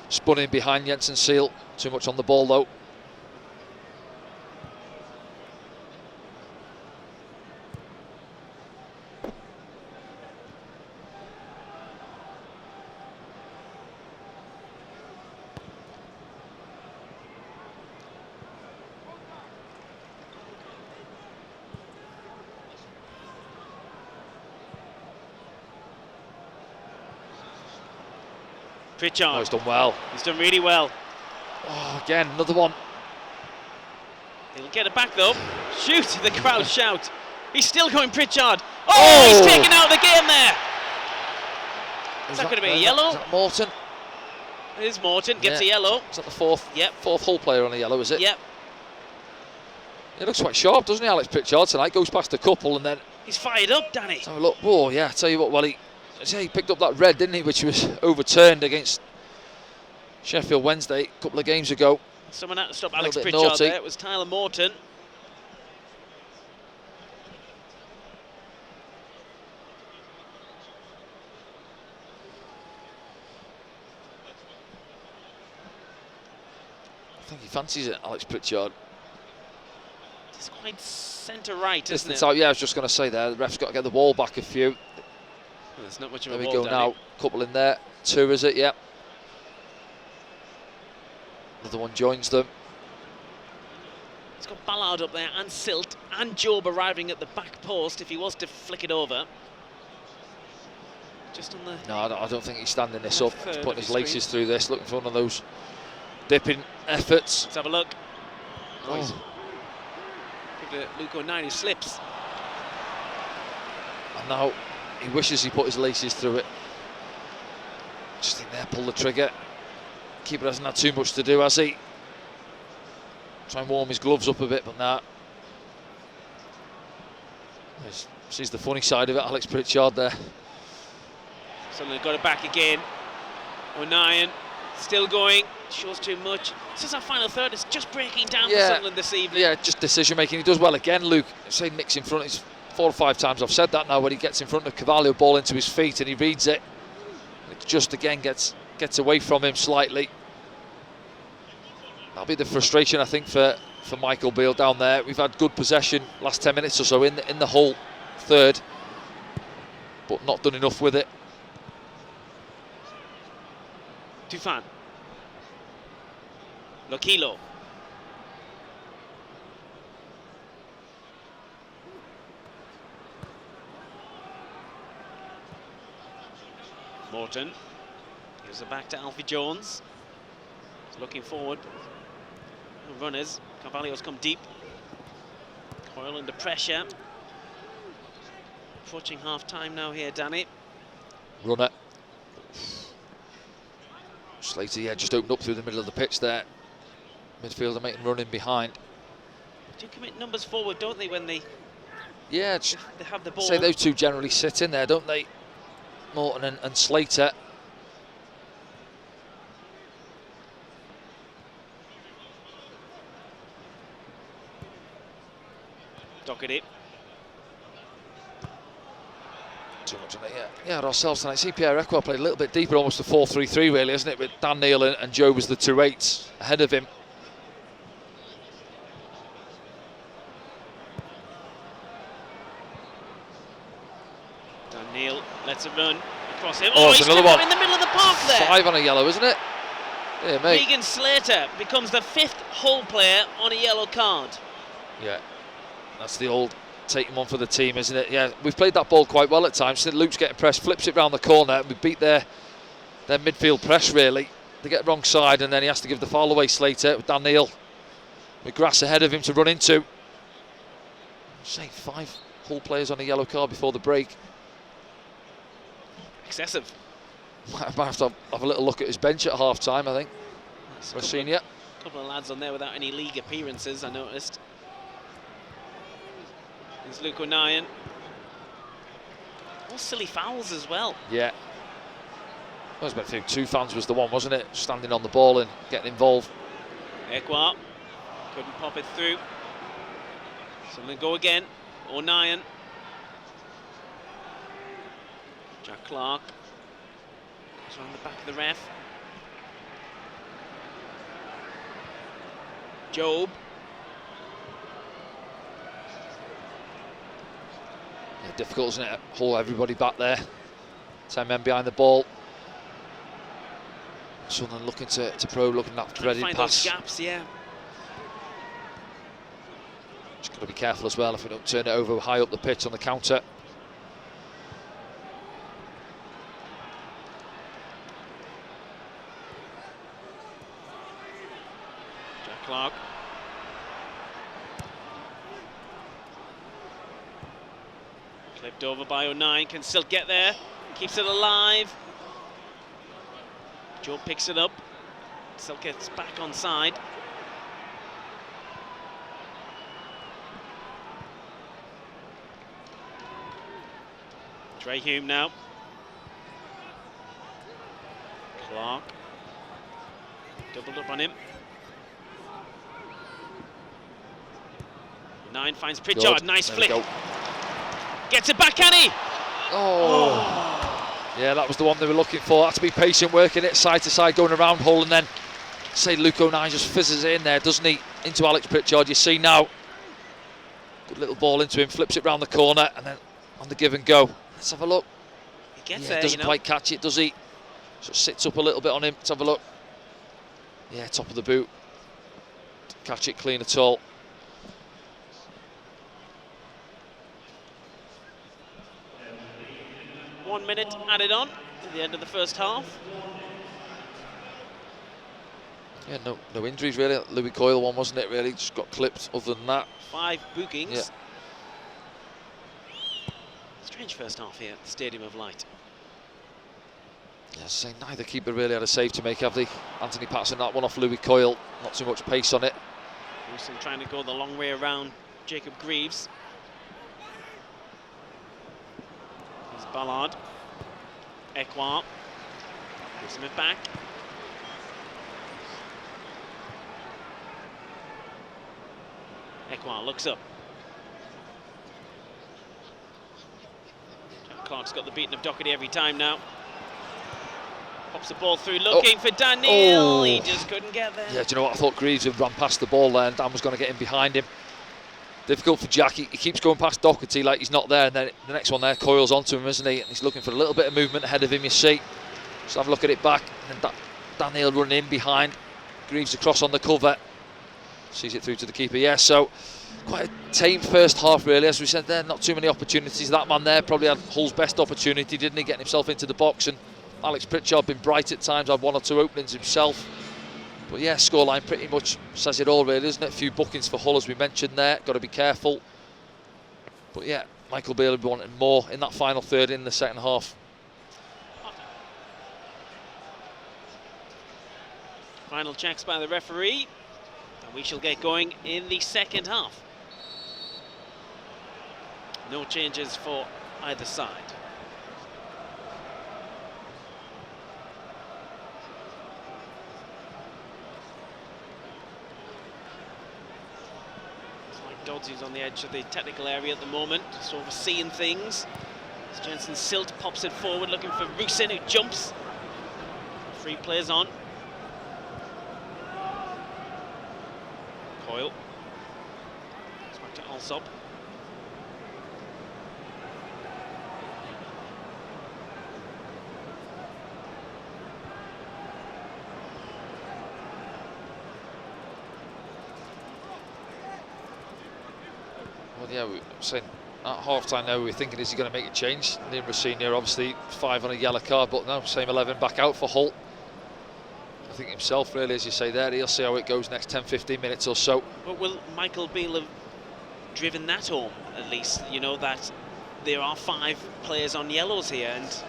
spun in behind Jensen Seal. Too much on the ball though. Pritchard. Oh, he's done well. He's done really well. Oh, again, another one. He'll get it back though. Shoot, the crowd shout. He's still going, Pritchard. Oh, he's taken out the game there. Is that going to be a yellow? Is that Morton? It is Morton, gets a yellow. Is that the fourth Hull player on a yellow, is it? Yep. He looks quite sharp, doesn't he, Alex Pritchard tonight? Goes past a couple and then... He's fired up, Danny. Let's have a look. Oh, yeah, I tell you what, well, he picked up that red, didn't he, which was overturned against Sheffield Wednesday a couple of games ago. Someone had to stop Alex Pritchard naughty there. It was Tyler Morton. I think he fancies it, Alex Pritchard. It's quite centre-right, isn't it? Yeah, I was just going to say there, the ref's got to get the ball back a few. Well, there's not much of a There we ball, go Danny. now, couple in there. 2, is it? Yep. Another one joins them. It's got Ballard up there and Silt and Job arriving at the back post if he was to flick it over. Just on the... No, I don't think he's standing this up. He's putting his laces screen. through this, looking for one of those dipping efforts. Let's have a look. Oh. Give it Luke O'Neill, who slips. And now he wishes he put his laces through it. Just in there, pull the trigger. Keeper hasn't had too much to do, has he? Try and warm his gloves up a bit, but nah. Sees the funny side of it, Alex Pritchard there. Sunderland got it back again. O'Nien still going, shows too much. This is our final third, it's just breaking down for Sunderland this evening. Yeah, just decision making. He does well again, Luke. Say Nick's in front, it's 4 or 5 times I've said that now, when he gets in front of Carvalho, ball into his feet and he reads it. It just again gets away from him slightly. That'll be the frustration, I think, for Michael Beale down there. We've had good possession last 10 minutes or so in the whole third, but not done enough with it. Tufan. Lokilo. Morton gives it back to Alfie Jones. He's looking forward. No runners. Carvalho's come deep. Coyle under pressure. Approaching half time now here, Danny. Runner. Slater, yeah, just opened up through the middle of the pitch there. Midfielder making running behind. They do commit numbers forward, don't they, when they they have the ball? Say those two generally sit in there, don't they? Morton and Slater. Doherty. Too much on it, yeah, ourselves tonight. See Pierre Ekwell played a little bit deeper, almost a 4-3-3 really, isn't it? With Dan Neil and Joe as the 2-8s ahead of him. Dan Neil lets it run across him. Oh, it's he's another one. in the middle of the park there. 5 on a yellow, isn't it? Yeah, mate. Regan Slater becomes the 5th Hull player on a yellow card. Yeah, that's the old taking one for the team, isn't it? Yeah, we've played that ball quite well at times. Luke's getting pressed, flips it round the corner, and we beat their midfield press really. They get wrong side, and then he has to give the foul away. Slater with Dan Neil with grass ahead of him to run into. Say 5 Hull players on a yellow card before the break. Excessive. Might have to have a little look at his bench at half time, I think. For a senior. A couple of lads on there without any league appearances, I noticed. There's Luke O'Nien. All silly fouls as well. Yeah. I was about to think 2 fans was the one, wasn't it? Standing on the ball and getting involved. Ekwa couldn't pop it through. So they go again. O'Nien. Jack Clark goes around the back of the ref. Job. Yeah, difficult, isn't it? Haul everybody back there. 10 men behind the ball. Sunderland looking to probe, looking at that threaded find pass. those gaps, yeah. Just got to be careful as well if we don't turn it over high up the pitch on the counter. Jack Clark. Clipped over by O'Nien, can still get there, keeps it alive. Joe picks it up, still gets back on side. Trey Hume now. Clark. Doubled up on him. 9 finds Pritchard, Good. nice There flick. we go. Gets it back, can he? Oh. Yeah, that was the one they were looking for. Had to be patient, working it side to side, going around Hull, and then say Luke O'Nien just fizzes it in there, doesn't he? Into Alex Pritchard. You see now. Good little ball into him, flips it round the corner, and then on the give and go. Let's have a look. He gets Yeah, there, doesn't quite catch it, does he? So sits up a little bit on him. Let's have a look. Yeah, top of the boot. Didn't catch it clean at all. One minute added on at the end of the first half. Yeah, no injuries really. Louis Coyle one, wasn't it, really? Just got clipped other than that. 5 bookings. Yeah. Strange first half here at the Stadium of Light. Yeah, saying neither keeper really had a save to make, have they? Anthony Patterson, that one off Louis Coyle, not too much pace on it. Wilson trying to go the long way around Jacob Greaves. Here's Ballard. Ekwar. Gives him it back. Ekwar looks up. Jack Clark's got the beating of Doherty every time now. Pops the ball through, looking for Dan Neil. He just couldn't get there. Yeah, do you know what? I thought Greaves had run past the ball there and Dan was going to get in behind him. Difficult for Jack. He keeps going past Doherty like he's not there, and then the next one there coils onto him, isn't he? And he's looking for a little bit of movement ahead of him, you see. Just have a look at it back. And then Dan Neil running in behind. Greaves across on the cover. Sees it through to the keeper. Yeah, so quite a tame first half, really. As we said there, not too many opportunities. That man there probably had Hull's best opportunity, didn't he? Getting himself into the box. And Alex Pritchard been bright at times, had one or two openings himself. But yeah, scoreline pretty much says it all, really, isn't it? A few bookings for Hull, as we mentioned there. Got to be careful. But yeah, Michael Beale will be wanting more in that final third in the second half. Final checks by the referee, and we shall get going in the second half. No changes for either side. Dodsey's on the edge of the technical area at the moment, just overseeing things. As Jensen Silt pops it forward, looking for Rusin, who jumps. Free plays on. Coyle. It's back to Alsop. Well, yeah, we were saying at half-time now we were thinking, is he going to make a change? Liam Rossini, obviously 5 on a yellow card, but no, same 11 back out for Hull. I think himself, really, as you say there, he'll see how it goes next 10-15 minutes or so. But will Michael Beale have driven that home, at least? You know, that there are 5 players on yellows here, and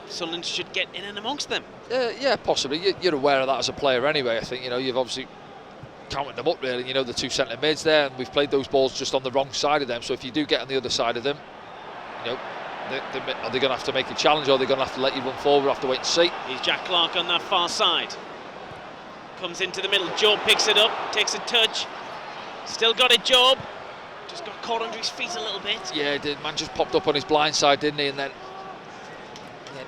Sunderland should get in and amongst them. Yeah, possibly. You're aware of that as a player anyway. I think, you know, you've obviously counted them up, really. You know, the 2 centre mids there, and we've played those balls just on the wrong side of them. So if you do get on the other side of them, you know, are they going to have to make a challenge, or are they going to have to let you run forward? We'll have to wait and see. Here's Jack Clark on that far side. Comes into the middle. Job picks it up, takes a touch. Still got it, Job. Just got caught under his feet a little bit. Yeah, he did. Man just popped up on his blind side, didn't he? And then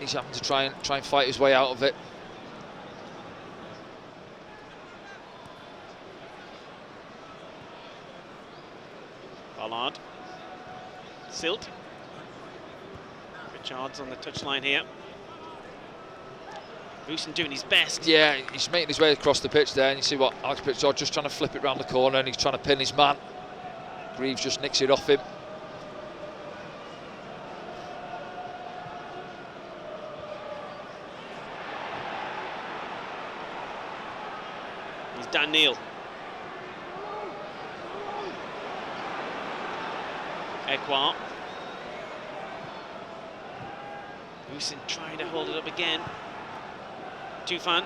he's having to try and fight his way out of it. Ballard. Silt. Richards on the touchline here. Rusin doing his best. Yeah, he's making his way across the pitch there, and you see what Alex Pritchard just trying to flip it round the corner, and he's trying to pin his man. Greaves just nicks it off him. He's Dan Neil. Ekwar. Rusin trying to hold it up again. Tufan.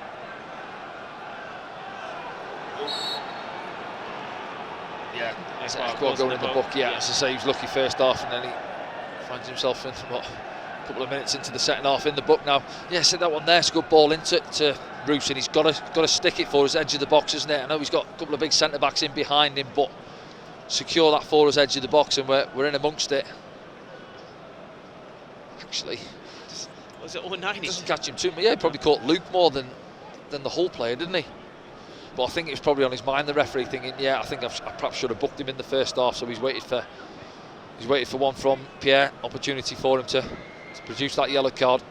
Yeah, Ekwar going in the book. Yeah, as I say, he was lucky first half, and then he finds himself in a couple of minutes into the second half in the book now. Yeah, so that one there's a good ball into Rusin. He's got to stick it for his edge of the box, isn't it? I know he's got a couple of big centre backs in behind him, but secure that for his edge of the box, and we're in amongst it. Actually, was it 0-9? Doesn't catch him too much. Yeah, he probably caught Luke more than the Hull player, didn't he? But I think it was probably on his mind, the referee, thinking, yeah, I think I perhaps should have booked him in the first half. So he's waited for one from Pierre, opportunity for him to produce that yellow card.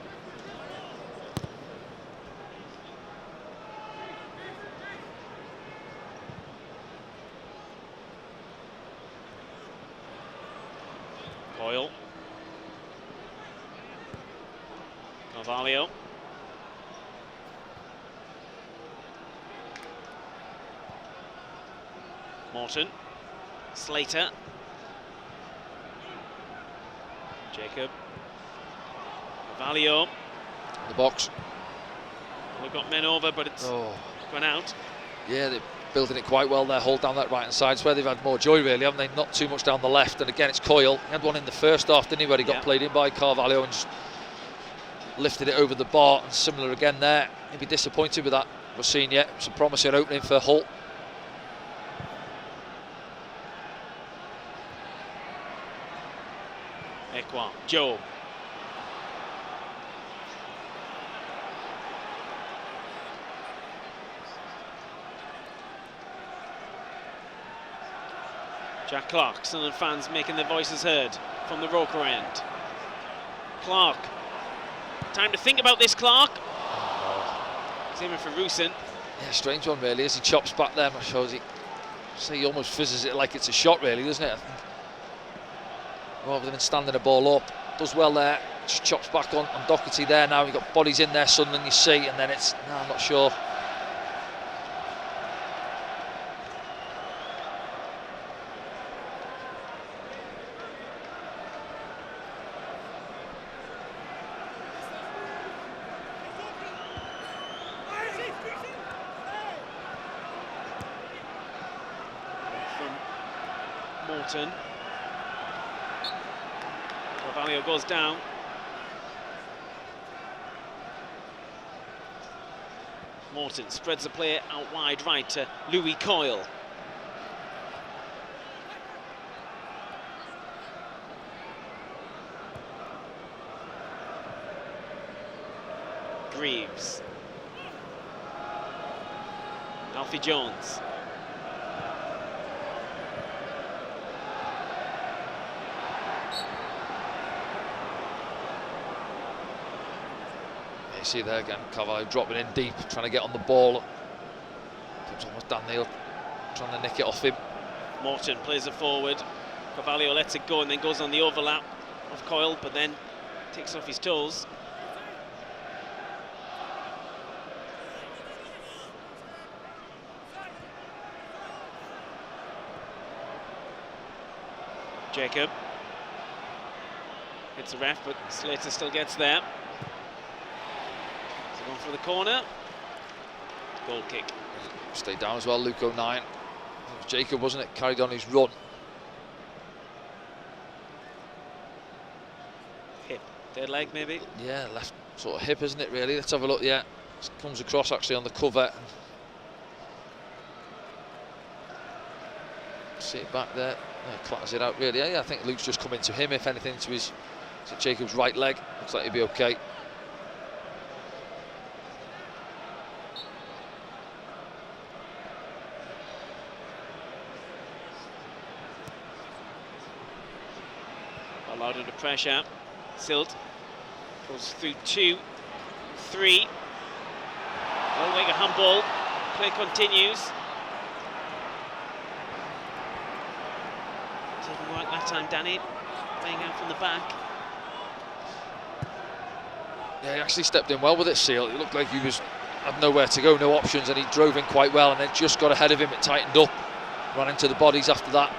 Coyle. Carvalho. Morton. Slater. Jacob. Carvalho. The box. We've got men over, but it's gone out. Yeah, they're building it quite well there, hold down that right-hand side. It's where they've had more joy, really, haven't they? Not too much down the left. And again, it's Coyle. He had one in the first half, didn't he, where he got played in by Carvalho and just lifted it over the bar. And similar again there. He'd be disappointed with that. We're seeing yet some promising opening for Hull. Ekwa, Joe. Jack Clark, Sunderland fans making their voices heard from the Roker end. Clark. Time to think about this, Clark. He's aiming for Roosen. Yeah, strange one really, as he chops back there. Shows he almost fizzes it like it's a shot really, doesn't it? I think. Rather than standing the ball up. Does well there, just chops back on Doherty there now. You've got bodies in there, Sunderland, you see, and then it's, no, I'm not sure. Morton. Carvalho goes down. Morton spreads the play out wide right to Louis Coyle. Greaves. Alfie Jones. You see there again, Carvalho dropping in deep, trying to get on the ball. It's almost Dan Neil trying to nick it off him. Morton plays it forward. Carvalho lets it go and then goes on the overlap of Coyle, but then takes off his toes. Jacob hits the ref, but Slater still gets there. So going for the corner. Goal kick. Stayed down as well, Luke O'Nien. It was Jacob, wasn't it? Carried on his run. Hip, dead leg maybe? Yeah, left sort of hip, isn't it, really? Let's have a look, yeah. It comes across actually on the cover. See it back there. Yeah, clatters it out really. Yeah, I think Luke's just come into him, if anything, to his Jacob's right leg. Looks like he'll be okay. Allowed under pressure. Silt goes through 2, 3. Well-winger handball. Play continues. Didn't work that time, Danny. Playing out from the back. Yeah, he actually stepped in well with it, Seal. It looked like he had nowhere to go, no options, and he drove in quite well, and then just got ahead of him. It tightened up, ran into the bodies after that.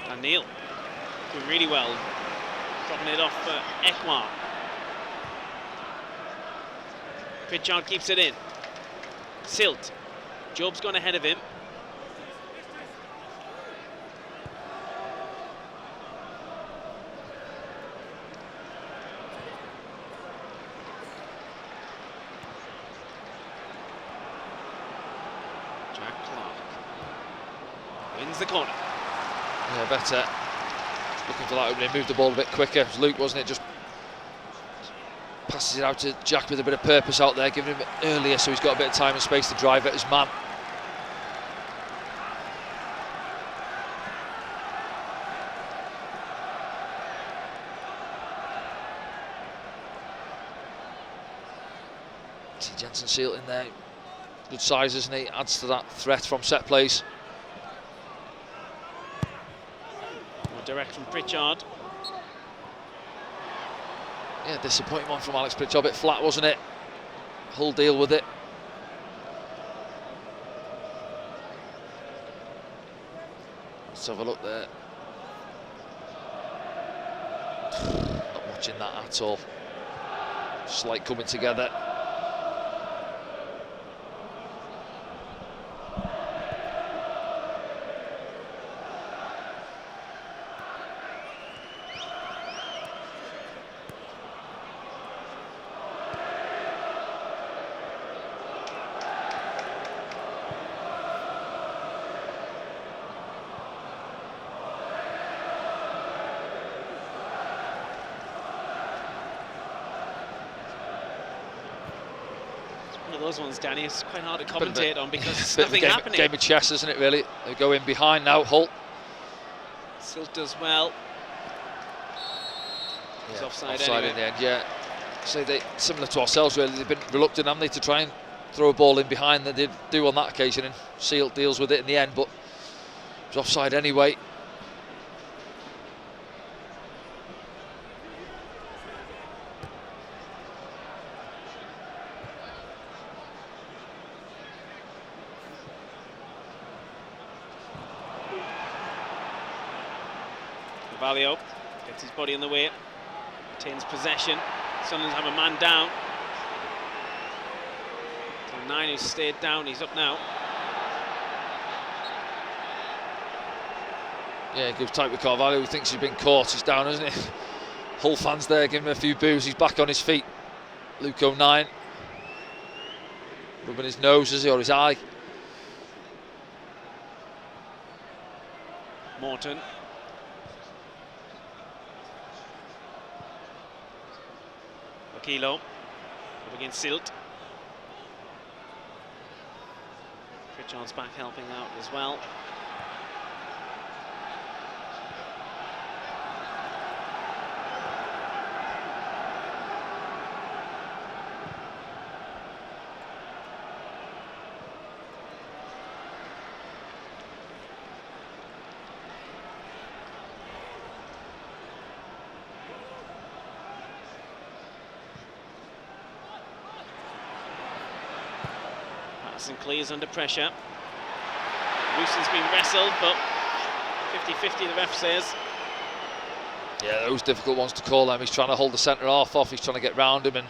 And Neil doing really well, dropping it off for Ekwa. Pritchard keeps it in. Silt. Job's gone ahead of him. Jack Clark wins the corner. Yeah, better. Looking for that opening, moved the ball a bit quicker. It was Luke, wasn't it? Just passes it out to Jack with a bit of purpose out there, giving him it earlier so he's got a bit of time and space to drive at his man. See Jensen Seal in there. Good size, isn't he? Adds to that threat from set plays. More direct from Pritchard. Yeah, disappointing one from Alex Pritchard, a bit flat, wasn't it? Hull deal with it. Let's have a look there. Not watching that at all. Slight coming together. Those ones, Danny, it's quite hard to commentate on because there's nothing happening. Game of chess, isn't it, really? They go in behind now, Hull. Silt does well. He's offside anyway. In the end, yeah. So they, similar to ourselves, really, they've been reluctant, haven't they, to try and throw a ball in behind. They did do on that occasion, and Silt deals with it in the end, but it was offside anyway. Valio gets his body in the way, retains possession. Sunderland have a man down. So 9 who stayed down, he's up now. Yeah, he goes tight with Carvalho, who thinks he's been caught. He's down, isn't he? Hull fans there giving him a few boos. He's back on his feet. Luke 09 rubbing his nose, is he, or his eye? Morton. Kilo up against Silt. Pritchard's back helping out as well. Sinclair's under pressure. Rooson's been wrestled, but 50-50 the ref says. Yeah, those difficult ones to call them. He's trying to hold the centre half off, he's trying to get round him, and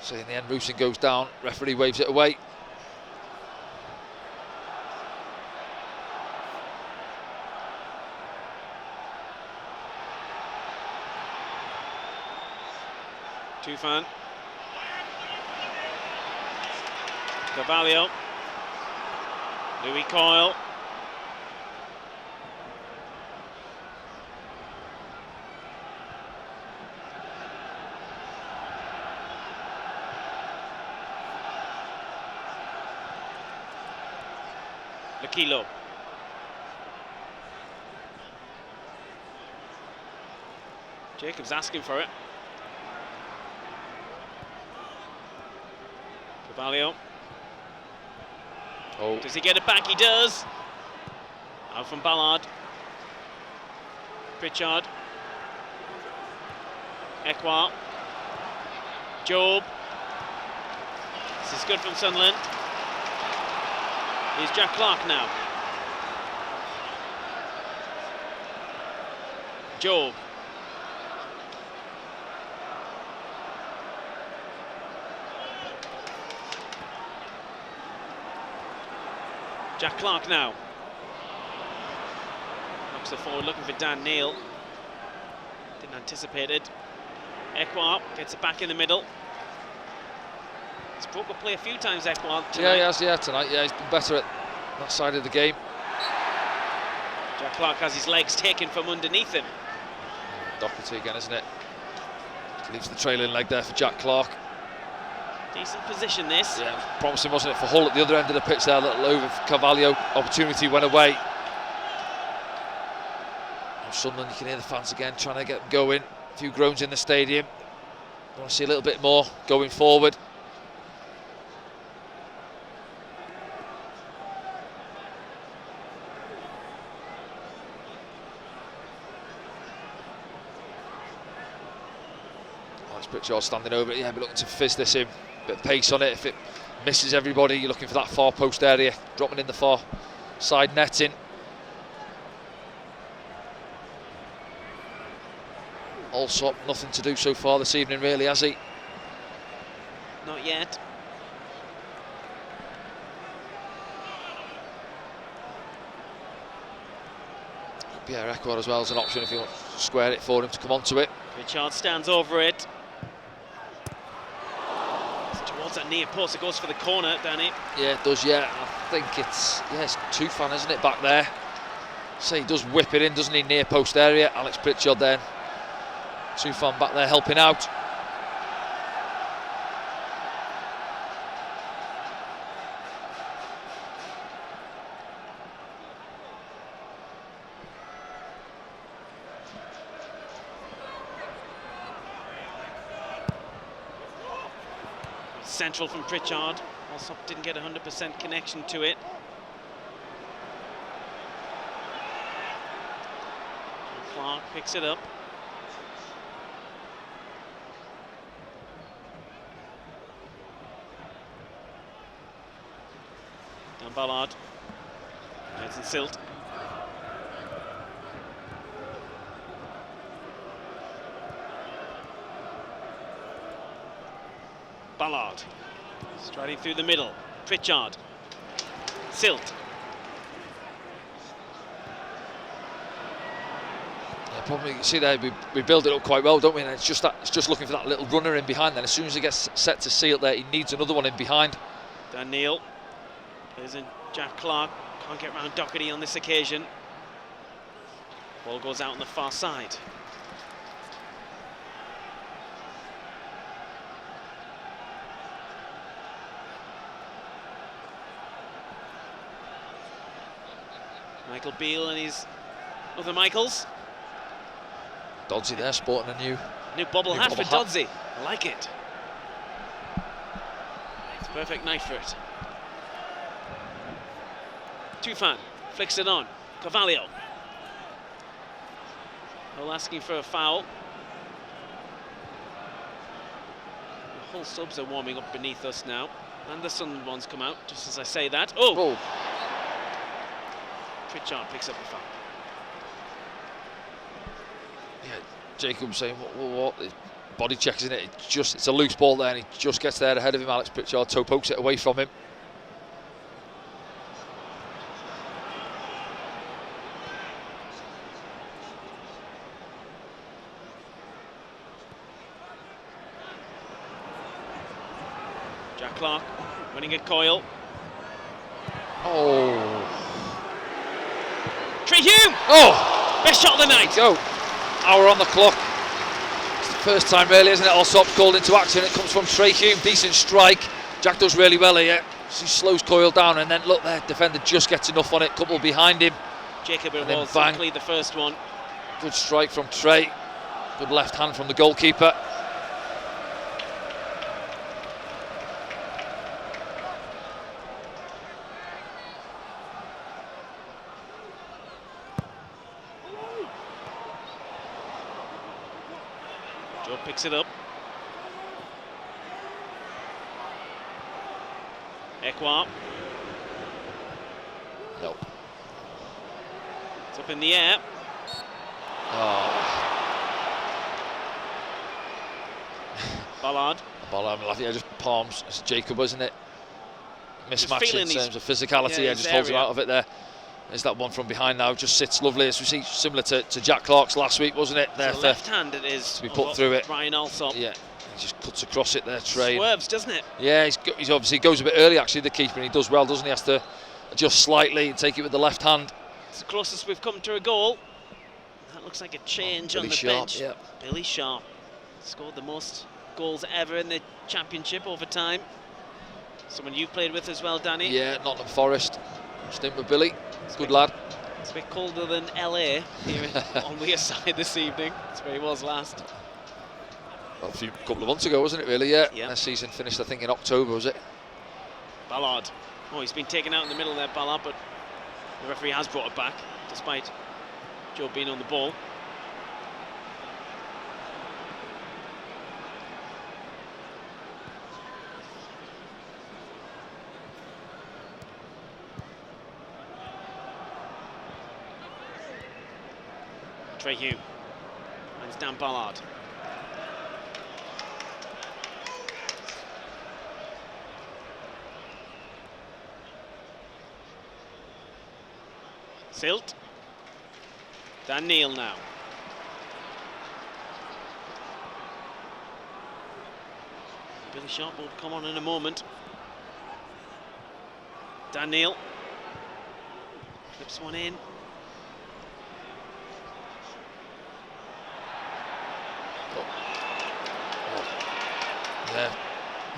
so in the end Rooson goes down, referee waves it away. Tufan. Carvalho, Louis Coyle, Lakilo, Jacobs asking for it. Carvalho. Oh. Does he get it back? He does. Out from Ballard. Pritchard. Ekwa. Job. This is good from Sunderland. Here's Jack Clark now. Job. Jack Clark now. Knocks it forward, looking for Dan Neil. Didn't anticipate it. Ekwa gets it back in the middle. He's broke up play a few times, Ekwa, tonight. Yeah, he has, yeah, tonight. Yeah, he's been better at that side of the game. Jack Clark has his legs taken from underneath him. Doherty again, isn't it? Leaves the trailing leg there for Jack Clark. Decent position this. Yeah, promising, wasn't it, for Hull at the other end of the pitch there, a little over for Carvalho. Opportunity went away. And Sunderland, you can hear the fans again trying to get them going. A few groans in the stadium. I want to see a little bit more going forward. Pritchard standing over it, yeah, be looking to fizz this in. Bit of pace on it. If it misses everybody, you're looking for that far post area, dropping in the far side netting. Alsop, nothing to do so far this evening, really, has he? Not yet. Pierre Ekward as well as an option if you want to square it for him to come onto it. Pritchard stands over it. It's towards that near post, it goes for the corner, Danny. Yeah, it does, yeah. I think it's Tufan, isn't it, back there? So he does whip it in, doesn't he, near post area. Alex Pritchard then. Tufan back there helping out. Central from Pritchard. Also didn't get 100% connection to it. Clark picks it up. Down Ballard. Edson Silt. Ballard. Striding through the middle. Pritchard. Silt. Yeah, probably you can see there we build it up quite well, don't we? And it's just looking for that little runner in behind. Then as soon as he gets set to seal there, he needs another one in behind. Dan Neil plays in Jack Clark. Can't get round Doherty on this occasion. Ball goes out on the far side. Michael Beale and his other Michaels. Dodsey there sporting a new bobble hat for hat. Dodsey. I like it. It's a perfect night for it. Tufan flicks it on. Carvalho. Hull asking for a foul. The Hull subs are warming up beneath us now. And the Sunderland ones come out just as I say that. Oh! Pritchard picks up the foul. Yeah, Jacob saying what? Body check, isn't it? It's a loose ball there, and he just gets there ahead of him. Alex Pritchard toe pokes it away from him. Jack Clark winning at Coyle. Oh. Trey Hume! Oh! Best shot of the night. Go. Hour on the clock. It's the first time really, isn't it? Alsop's called into action. It comes from Trey Hume. Decent strike. Jack does really well here. He slows Coyle down and then look there, defender just gets enough on it. Couple behind him. Jacob and then Hall cleared the first one. Good strike from Trey. Good left hand from the goalkeeper. Joe picks it up. Ekward. Nope. It's up in the air. Oh. Ballard. Ballard, yeah, just palms. It's Jacob, isn't it? Mismatch in terms of physicality. Yeah, just holds him out of it there. There's that one from behind now. Just sits lovely, as we see, similar to Jack Clark's last week, wasn't it? There, left hand it is. To be put through it. Ryan Alsop. Yeah, he just cuts across it there, Trey. Swerves, doesn't it? Yeah, he's obviously goes a bit early actually, the keeper, and he does well, doesn't he? Has to adjust slightly and take it with the left hand. It's the closest we've come to a goal. That looks like a change on the bench. Yeah. Billy Sharp scored the most goals ever in the championship over time. Someone you've played with as well, Danny. Yeah, Nottingham Forest. Stint with Billy. Good lad. It's a bit colder than LA here on Wearside this evening. That's where he was last. Well, a couple of months ago, wasn't it, really? Yeah. Yep. That season finished, I think, in October, was it? Ballard. Oh, he's been taken out in the middle there, Ballard, but the referee has brought it back, despite Joe being on the ball. Trey Hume. Comes Dan Ballard. Silt. Dan Neil now. Billy Sharp will come on in a moment. Dan Neil. Clips one in. Yeah,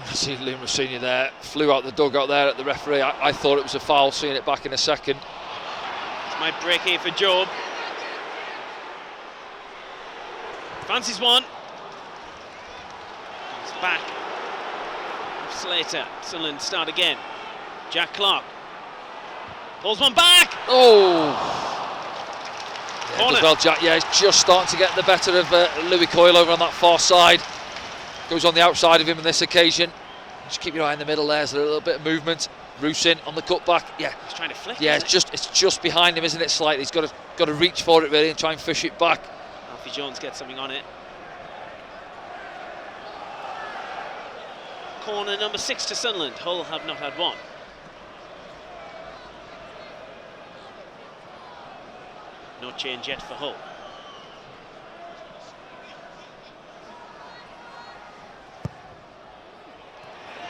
I see Liam Senior there, flew out the dugout there at the referee. I thought it was a foul, seeing it back in a second. This might break here for Job. Fancies one. It's back. Slater. Sunderland start again. Jack Clark. Pulls one back. Oh! Yeah, Corner. does well, Jack. Yeah, he's just starting to get the better of Louis Coyle over on that far side. Goes on the outside of him on this occasion. Just keep your eye in the middle there. There's a little bit of movement. Rusin on the cutback. Yeah, He's trying to flick. yeah. It's just behind him, isn't it? Slightly. He's got to reach for it really and try and fish it back. Alfie Jones gets something on it. Corner number 6 to Sunderland. Hull have not had one. No change yet for Hull.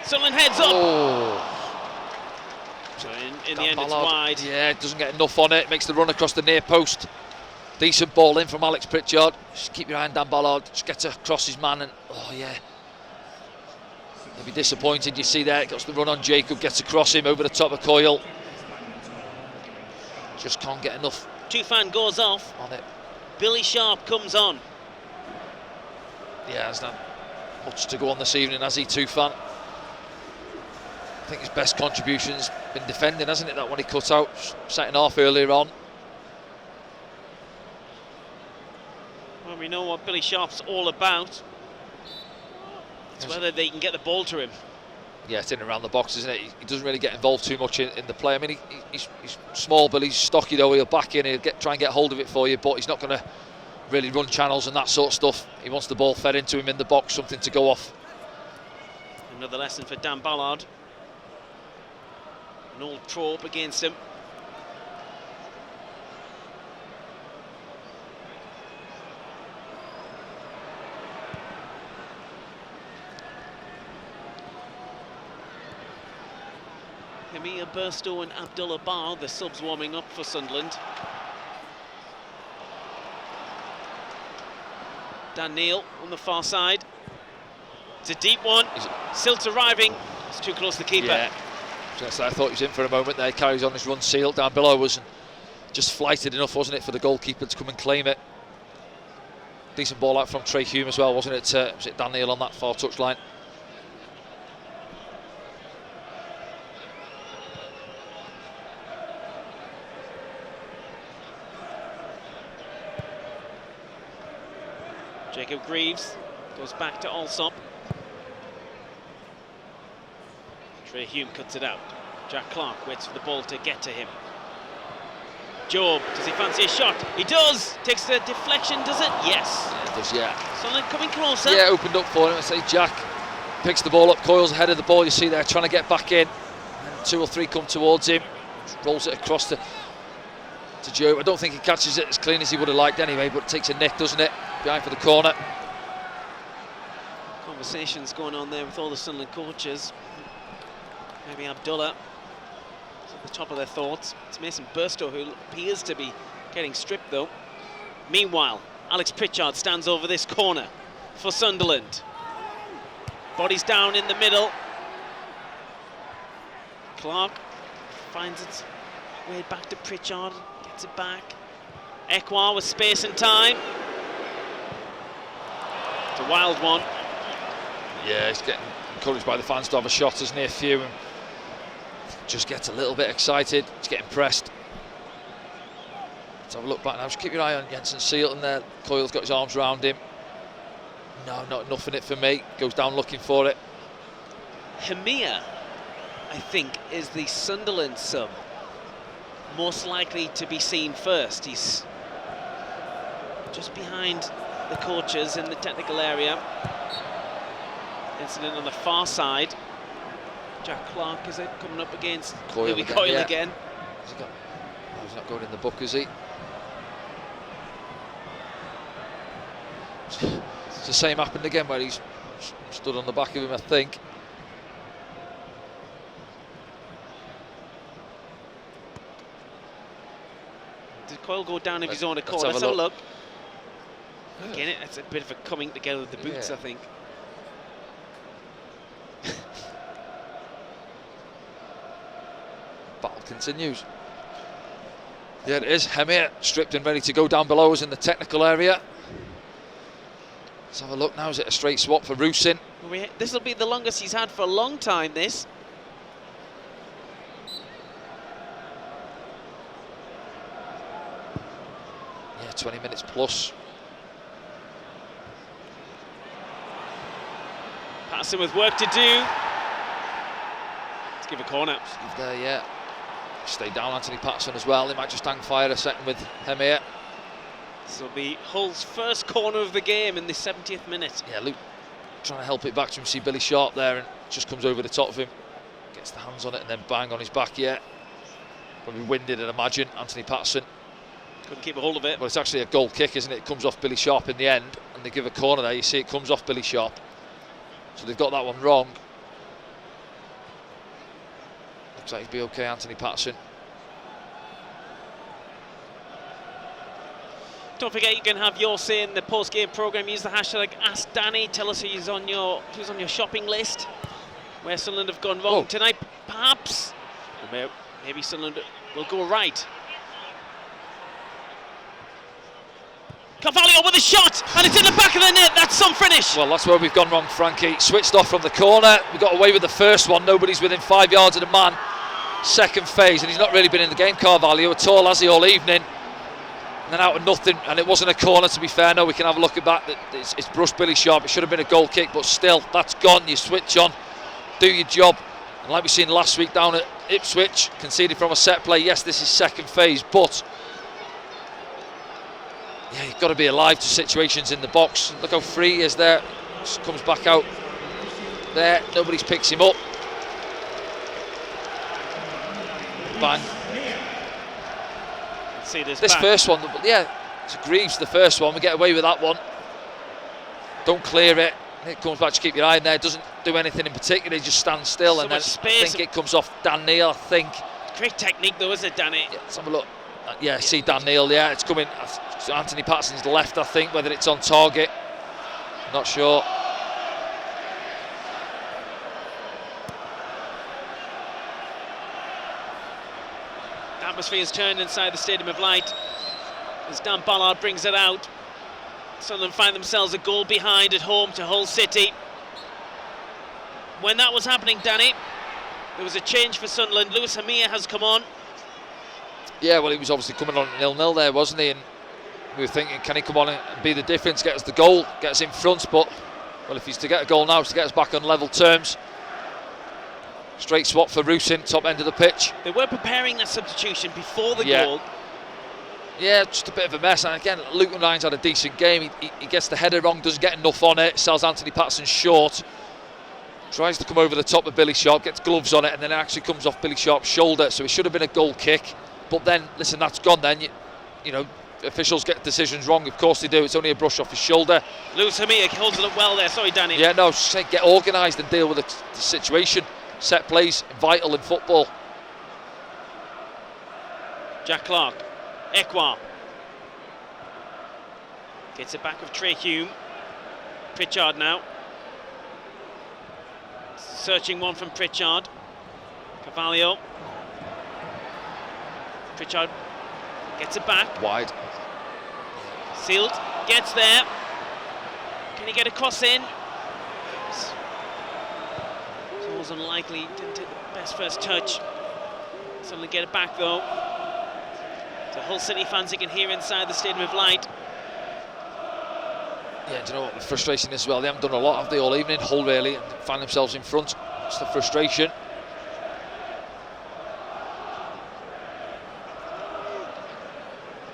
Sunderland heads up. Oh. So in the end it's wide. Yeah, doesn't get enough on it. Makes the run across the near post. Decent ball in from Alex Pritchard. Just keep your eye on Dan Ballard. Just gets across his man and oh yeah. He'll be disappointed. You see there, gets the run on Jacob, gets across him over the top of Coyle. Just can't get enough. Tufan goes off. On it. Billy Sharp comes on. Yeah, there's not much to go on this evening, has he, Tufan? I think his best contribution's been defending, hasn't it? That one he cut out, second half earlier on. Well, we know what Billy Sharp's all about. It's whether they can get the ball to him. Yeah, it's in and around the box, isn't it? He doesn't really get involved too much in the play. I mean, he's small, but he's stocky though. He'll back in, he'll try and get hold of it for you, but he's not going to really run channels and that sort of stuff. He wants the ball fed into him in the box, something to go off. Another lesson for Dan Ballard. An old trope against him. Hemia Burstow and Abdullah Bar, the subs warming up for Sunderland. Dan Neil on the far side. It's a deep one. Silt arriving. It's too close to the keeper. Yeah. I thought he was in for a moment there. He carries on his run. Seal down below was just flighted enough, wasn't it, for the goalkeeper to come and claim it. Decent ball out from Trey Hume as well, wasn't it? Was it Dan Neil on that far touchline? Jacob Greaves goes back to Alsop. Trey Hume cuts it out. Jack Clark waits for the ball to get to him. Job, does he fancy a shot? He does! Takes the deflection, does it? Yes. Yeah, it does, yeah. Sunderland coming closer. Yeah, opened up for him. I say Jack picks the ball up, Coyle's ahead of the ball, you see there, trying to get back in. And 2 or 3 come towards him. Just rolls it across to Job. I don't think he catches it as clean as he would have liked anyway, but it takes a nick, doesn't it? Behind for the corner. Conversations going on there with all the Sunderland coaches. Maybe Abdullah is at the top of their thoughts. It's Mason Burstow who appears to be getting stripped though. Meanwhile, Alex Pritchard stands over this corner for Sunderland. Bodies down in the middle. Clark finds its way back to Pritchard, gets it back. Ekwar with space and time. It's a wild one. Yeah, he's getting encouraged by the fans to have a shot, isn't he? A few, and just gets a little bit excited. He's getting pressed. Let's have a look back now. Just keep your eye on Jensen Sealton there. Coyle's got his arms around him. No, not enough in it for me. Goes down looking for it. Hemia, I think, is the Sunderland sub most likely to be seen first. He's just behind the coaches in the technical area. Incident on the far side. Jack Clark, is it, coming up against Coyle again? He's not going in the book, is he? It's the same happened again where he's stood on the back of him, I think. Did Coyle go down of his own accord? Let's have a look. Again, it's a bit of a coming together of the boots, I think. Battle continues. There it is, Hemir stripped and ready to go down below us in the technical area. Let's have a look now. Is it a straight swap for Rusin? This will be the longest he's had for a long time, this. Yeah, 20 minutes plus. Patterson with work to do. Let's give a corner. Steve there, yeah. Stay down, Anthony Patterson as well. They might just hang fire a second with Hemir. This will be Hull's first corner of the game in the 70th minute. Yeah, Luke trying to help it back to him. See Billy Sharp there and just comes over the top of him. Gets the hands on it and then bang on his back, yeah. Probably winded, I'd imagine, Anthony Patterson. Couldn't keep a hold of it. Well, it's actually a goal kick, isn't it? It comes off Billy Sharp in the end and they give a corner there. You see it comes off Billy Sharp. So they've got that one wrong. Looks like he'll be okay, Anthony Patterson. Don't forget, you can have your say in the post-game programme. Use the hashtag AskDanny. Tell us who's on your shopping list. Where Sunderland have gone wrong tonight, perhaps. Maybe Sunderland will go right. Carvalho with a shot, and it's in the back of the net. That's some finish. Well, that's where we've gone wrong, Frankie. Switched off from the corner. We got away with the first one. Nobody's within 5 yards of the man. Second phase, and he's not really been in the game, Carvalho, at all, has he, all evening? And then out of nothing, and it wasn't a corner, to be fair. No, we can have a look at that. It's brushed Billy Sharp. It should have been a goal kick, but still, that's gone. You switch on, do your job. And like we seen last week down at Ipswich, conceded from a set play. Yes, this is second phase, but yeah, you've got to be alive to situations in the box. Look how free he is there. Just comes back out there. Nobody's picks him up. Bang. See this first one, yeah, it's Greaves, the first one. We get away with that one. Don't clear it. It comes back to keep your eye in there. Doesn't do anything in particular. He just stands still, so and then I think it comes off Dan Neil. I think. Great technique, though, isn't it, Danny? Yeah, let's have a look. Yeah, see Dan Neil. Yeah, it's coming. So Anthony Patterson's left, I think. Whether it's on target, not sure. Atmosphere's turned inside the Stadium of Light as Dan Ballard brings it out. Sunderland find themselves a goal behind at home to Hull City. When that was happening, Danny, there was a change for Sunderland. Lewis Hamia has come on. Yeah, well, he was obviously coming on 0-0 there, wasn't he? And we were thinking, can he come on and be the difference, get us the goal, get us in front? But, well, if he's to get a goal now, it's to get us back on level terms. Straight swap for Rusin, top end of the pitch. They were preparing that substitution before the goal. Yeah, just a bit of a mess. And again, Luke Ryan's had a decent game. He gets the header wrong, doesn't get enough on it, sells Anthony Patterson short. Tries to come over the top of Billy Sharp, gets gloves on it, and then it actually comes off Billy Sharp's shoulder. So it should have been a goal kick. But then, listen, that's gone then. You know, officials get decisions wrong. Of course they do. It's only a brush off his shoulder. Lewis Hamia holds it up well there. Sorry, Danny. Yeah, no, get organised and deal with the situation. Set plays, vital in football. Jack Clark, Ekwa. Gets it back with Trey Hume. Pritchard now. Searching one from Pritchard. Carvalho. Pritchard gets it back. Wide. Sealed, gets there. Can he get a cross in? It's always unlikely, didn't take the best first touch. Suddenly get it back though. The Hull City fans you can hear inside the Stadium of Light. Yeah, do you know what the frustration is as well? They haven't done a lot, have they, all evening? Hull really, and find themselves in front. It's the frustration.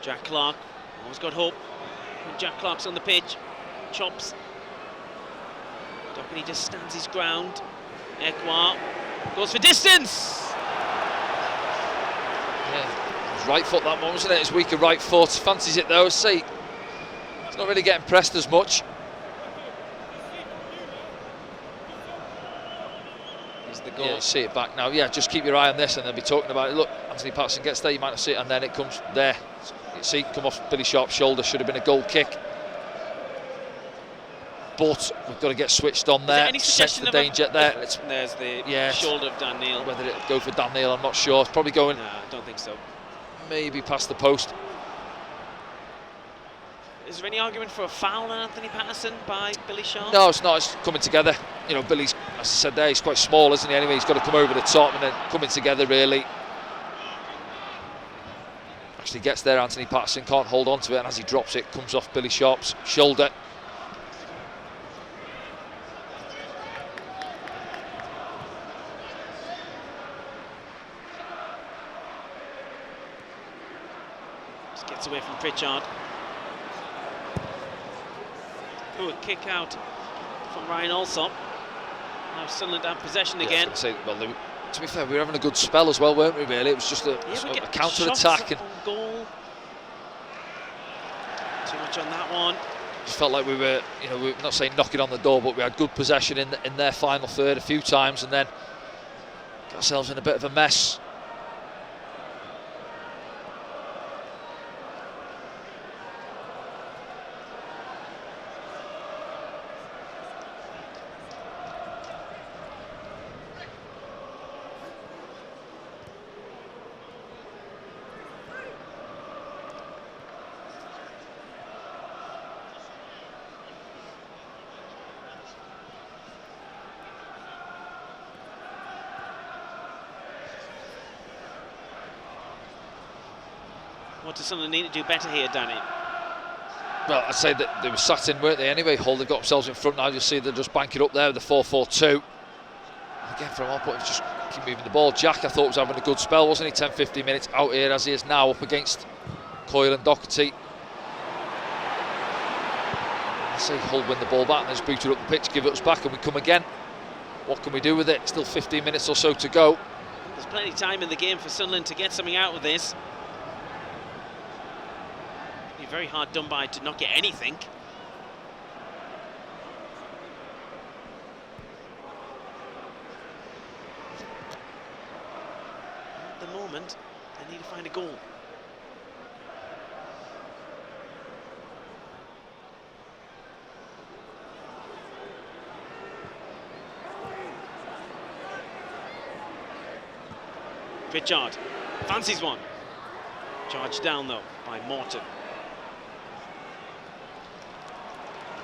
Jack Clark, always got hope. When Jack Clark's on the pitch, chops. Doherty just stands his ground. Ekwa goes for distance. Yeah, his right foot that one, wasn't it? His weaker right foot. Fancies it though. See, he's not really getting pressed as much. Here's the goal. Yeah, you see it back now. Yeah, just keep your eye on this, and they'll be talking about it. Look, Anthony Patterson gets there, you might not see it, and then it comes there. You see, come off Billy Sharp's shoulder. Should have been a goal kick. But we've got to get switched on there. Sense the danger there. There's the shoulder of Dan Neil. Whether it'll go for Dan Neil, I'm not sure. It's probably going. No, I don't think so. Maybe past the post. Is there any argument for a foul on Anthony Patterson by Billy Sharp? No, it's not. It's coming together. You know, Billy's, as I said there, he's quite small, isn't he? Anyway, he's got to come over the top and then coming together really. Actually gets there, Anthony Patterson can't hold on to it, and as he drops it, comes off Billy Sharp's shoulder. Just gets away from Pritchard. Ooh, a kick out from Ryan Alsop. Now Sunderland have possession again. Well, to be fair, we were having a good spell as well, weren't we? Really, it was just a counter-attack. And goal. Too much on that one. Just felt like we were, you know, we're not saying knocking on the door, but we had good possession in their final third a few times, and then got ourselves in a bit of a mess. What does Sunderland need to do better here, Danny? Well, I'd say that they were sat in, weren't they, anyway? Hull, they've got themselves in front now. You'll see they're just banking up there with the 4-4-2. Again, from our point, just keep moving the ball. Jack, I thought, was having a good spell, wasn't he? 10-15 minutes out here, as he is now, up against Coyle and Doherty. I say Hull win the ball back and just boot it up the pitch, give it us back, and we come again. What can we do with it? Still 15 minutes or so to go. There's plenty of time in the game for Sunderland to get something out of this. Very hard done by to not get anything. At the moment, they need to find a goal. Pritchard fancies one. Charged down though by Morton.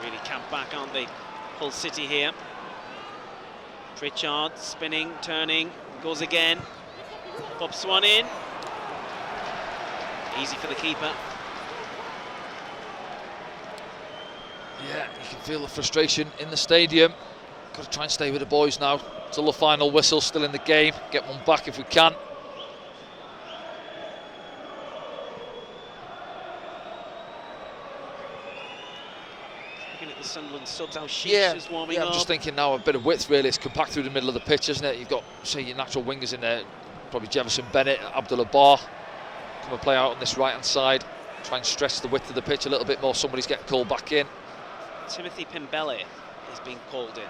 Really camped back, aren't they? Hull City here. Pritchard spinning, turning, goes again. Pops one in. Easy for the keeper. Yeah, you can feel the frustration in the stadium. Got to try and stay with the boys now till the final whistle. Still in the game. Get one back if we can. Sunderland subs, how Sheesh is warming up. I'm just thinking now a bit of width really. It's compact through the middle of the pitch, isn't it? You've got, say, your natural wingers in there, probably Jefferson Bennett, Abdullah Barr, come and play out on this right hand side, try and stretch the width of the pitch a little bit more. Somebody's getting called back in. Timothy Pimbele is being called in.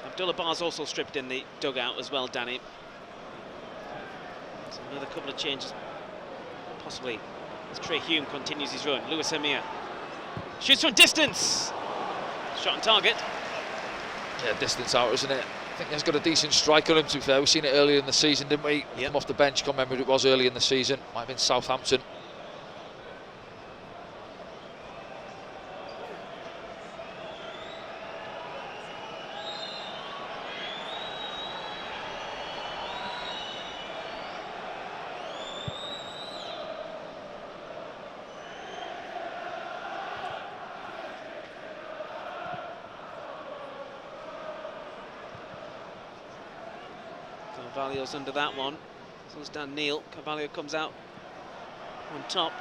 Abdullah Barr's also stripped in the dugout as well, Danny. Another couple of changes, possibly, as Trey Hume continues his run. Lewis Hamir shoots from distance. Shot on target. Yeah, distance out, isn't it? I think he's got a decent strike on him, to be fair. We've seen it earlier in the season, didn't we? Yep. Come off the bench, can't remember who it was early in the season. Might have been Southampton. Carvalho's under that one. So it's Dan Neil. Carvalho comes out on top.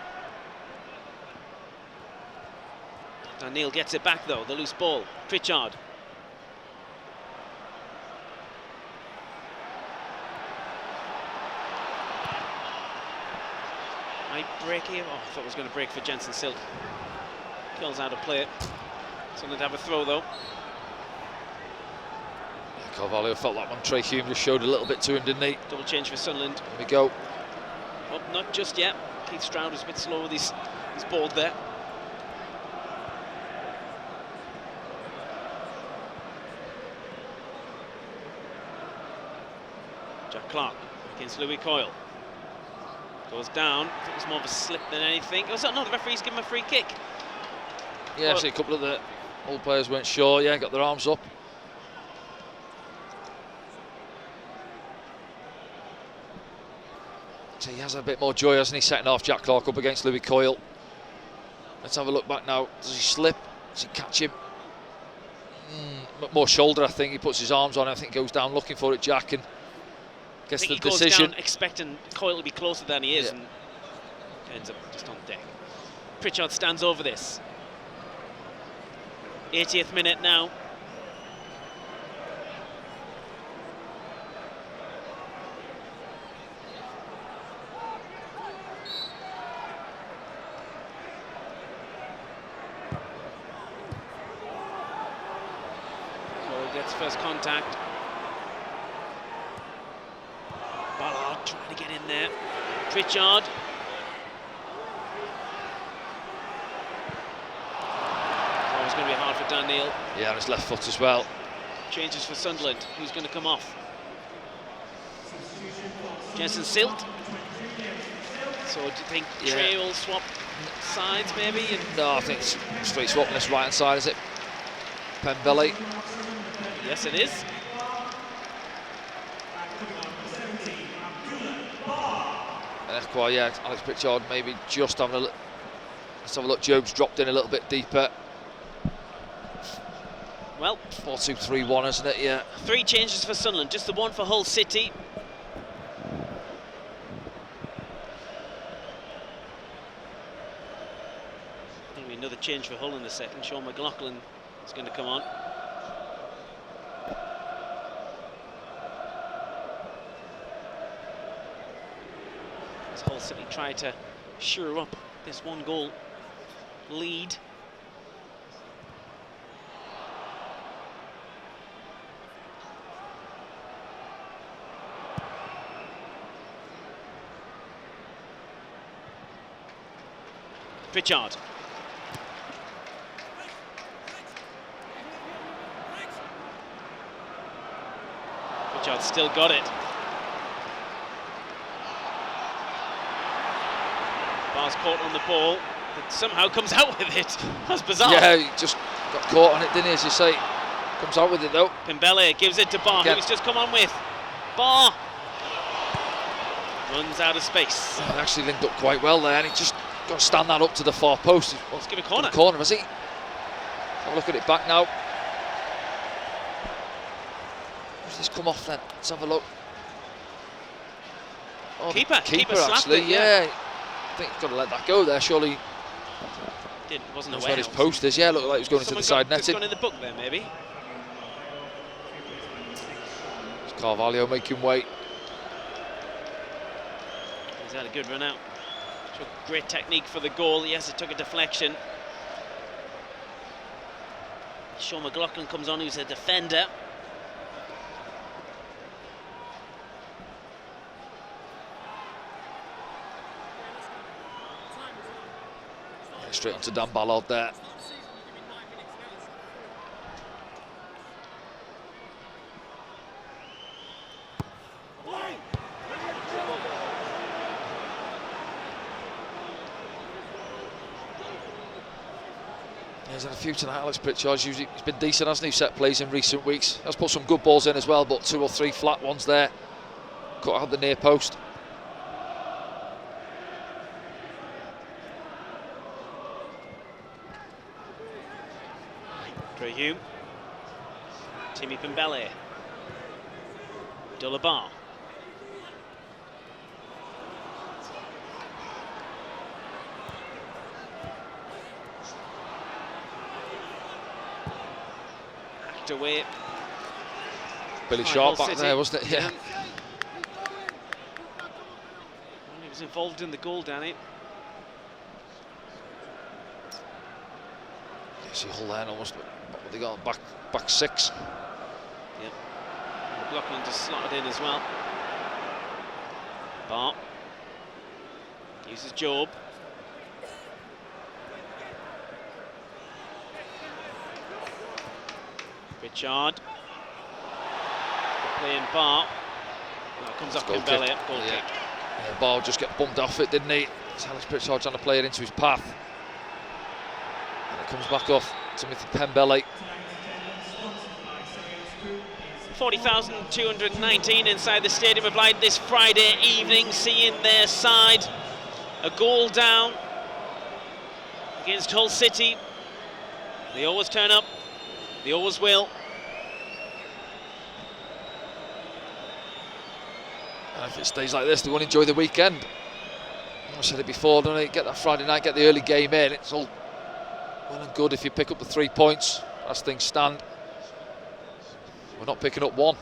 Dan Neil gets it back though, the loose ball. Pritchard. Might break here. Oh, I thought it was going to break for Jensen Silk. Kills out of play. Something to have a throw though. Carvalho felt that one. Trey Hume just showed a little bit to him, didn't he? Double change for Sunderland. Here we go. Oh, not just yet. Keith Stroud was a bit slow with his board there. Jack Clark against Louis Coyle. Goes down. I think it was more of a slip than anything. Oh, no, the referee's given him a free kick. Yeah, actually a couple of the old players weren't sure. Yeah, got their arms up. So he has a bit more joy, hasn't he, setting off Jack Clark up against Louis Coyle. Let's have a look back now. Does he slip? Does he catch him? More shoulder, I think. He puts his arms on, I think goes down looking for it, Jack, and gets the decision. He goes down expecting Coyle to be closer than he is, and ends up just on deck. Pritchard stands over this. 80th minute now. Gets first contact. Ballard trying to get in there. Pritchard. Oh, it's going to be hard for Dan Neil. Yeah, on his left foot as well. Changes for Sunderland. Who's going to come off? Jensen Silt. So do you think Trey will swap sides maybe? No, I think it's straight swap on this right hand side, is it? Pembele. Yes, it is. And that's quite, yeah, Alex Pritchard maybe just having a look. Let's have a look. Job's dropped in a little bit deeper. Well, 4-2-3-1, isn't it? Yeah. 3 changes for Sunderland, just the one for Hull City. There'll be another change for Hull in a second. Sean McLaughlin is going to come on. Hull City try to shore up this 1-goal lead. Pritchard. Pritchard's still got it. Bar's caught on the ball, but somehow comes out with it. That's bizarre. Yeah, he just got caught on it, didn't he, as you say. Comes out with it, though. Pembele gives it to Bar, who's just come on with. Bar runs out of space. Oh, actually linked up quite well there, and he just got to stand that up to the far post. Let's give a corner. Corner, has he? Have a look at it back now. Who's this come off then? Let's have a look. Oh, keeper actually, it, yeah. I think he's got to let that go there, surely. Wasn't That's aware. where his post is, yeah, looked like he was going into the side netting. Just gone in the book there, maybe. It's Carvalho making way. He's had a good run out. Great technique for the goal. Yes, it took a deflection. Sean McLaughlin comes on, who's a defender. Straight onto Dan Ballard there. He's had a few tonight, Alex Pritchard. Usually he's been decent, hasn't he? Set plays in recent weeks. Has put some good balls in as well, but 2 or 3 flat ones there. Cut out the near post. Trey Timmy Pembele. Bar. tucked away. Billy By Sharp Hull back City. there, wasn't it? Yeah. Well, he was involved in the goal, Danny. You see Hull there almost, but they got back six. Yep. McLaughlin just slotted in as well. Bart uses Job. Richard. Playing Bart. That comes off Kim Belliot. Goal kick. Yeah, Ball just get bumped off it, didn't he? It's Alex Pritchard trying to play it into his path. And it comes back off Timothy Pembele. 40,219 inside the Stadium of Light this Friday evening, seeing their side a goal down against Hull City. They always turn up, they always will. And if it stays like this, they won't enjoy the weekend. I said it before, don't they? Get that Friday night, get the early game in. It's all well and good if you pick up the 3 points as things stand. We're not picking up one.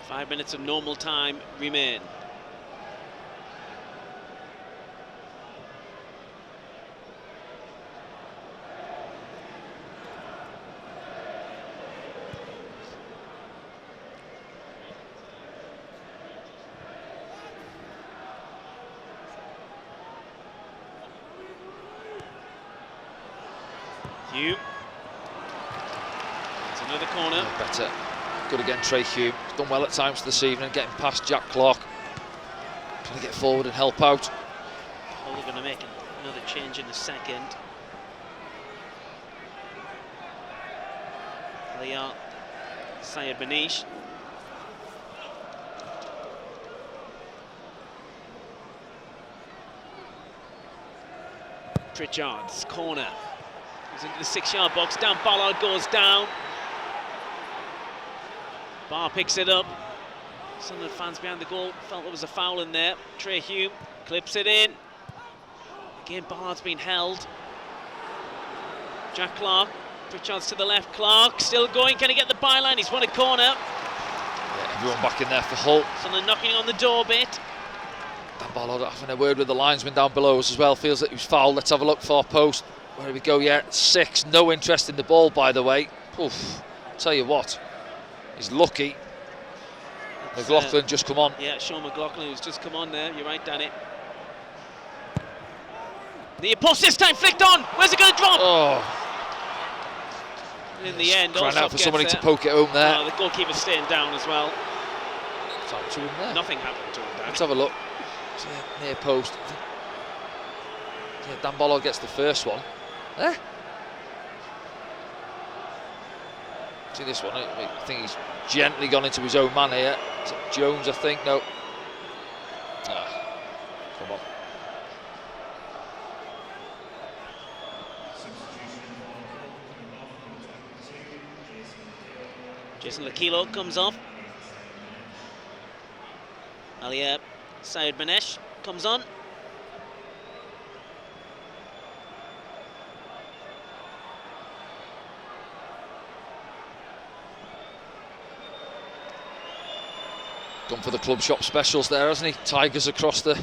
5 minutes of normal time remain. Hugh. It's another corner. Yeah, better. Good again, Trey Hume. He's done well at times this evening, getting past Jack Clark. Trying to get forward and help out. Well, they're going to make another change in a second. They are Syed Manish. Pritchard's corner. He's into the 6-yard box. Dan Ballard goes down. Barr picks it up. Sunderland fans behind the goal felt there was a foul in there. Trey Hume clips it in. Again, Ballard's been held. Jack Clark. Pritchard's to the left. Clark still going. Can he get the byline? He's won a corner. Yeah, everyone back in there for Hull. Sunderland knocking on the door a bit. Dan Ballard having a word with the linesman down below us as well. Feels that he was fouled. Let's have a look. Far post. Where do we go? Yeah, 6. No interest in the ball, by the way. Oof. Tell you what, he's lucky. McLaughlin just come on. Yeah, Sean McLaughlin who's just come on there. You're right, Danny. The post this time flicked on. Where's it going to drop? Oh. And in the end, crying also out for somebody there. to poke it home there. Oh, the goalkeeper's staying down as well. What's happened to him there? Nothing happened to him, Danny. Let's have a look. Near post. Yeah, Dan Ballard gets the first one. Eh? See this one? I think he's gently gone into his own man here. Is it Jones, I think? No. Ah, come on. Jason Lakilo comes off. Aliyah Syed Manesh comes on. Gone for the club shop specials there, hasn't he? Tigers across the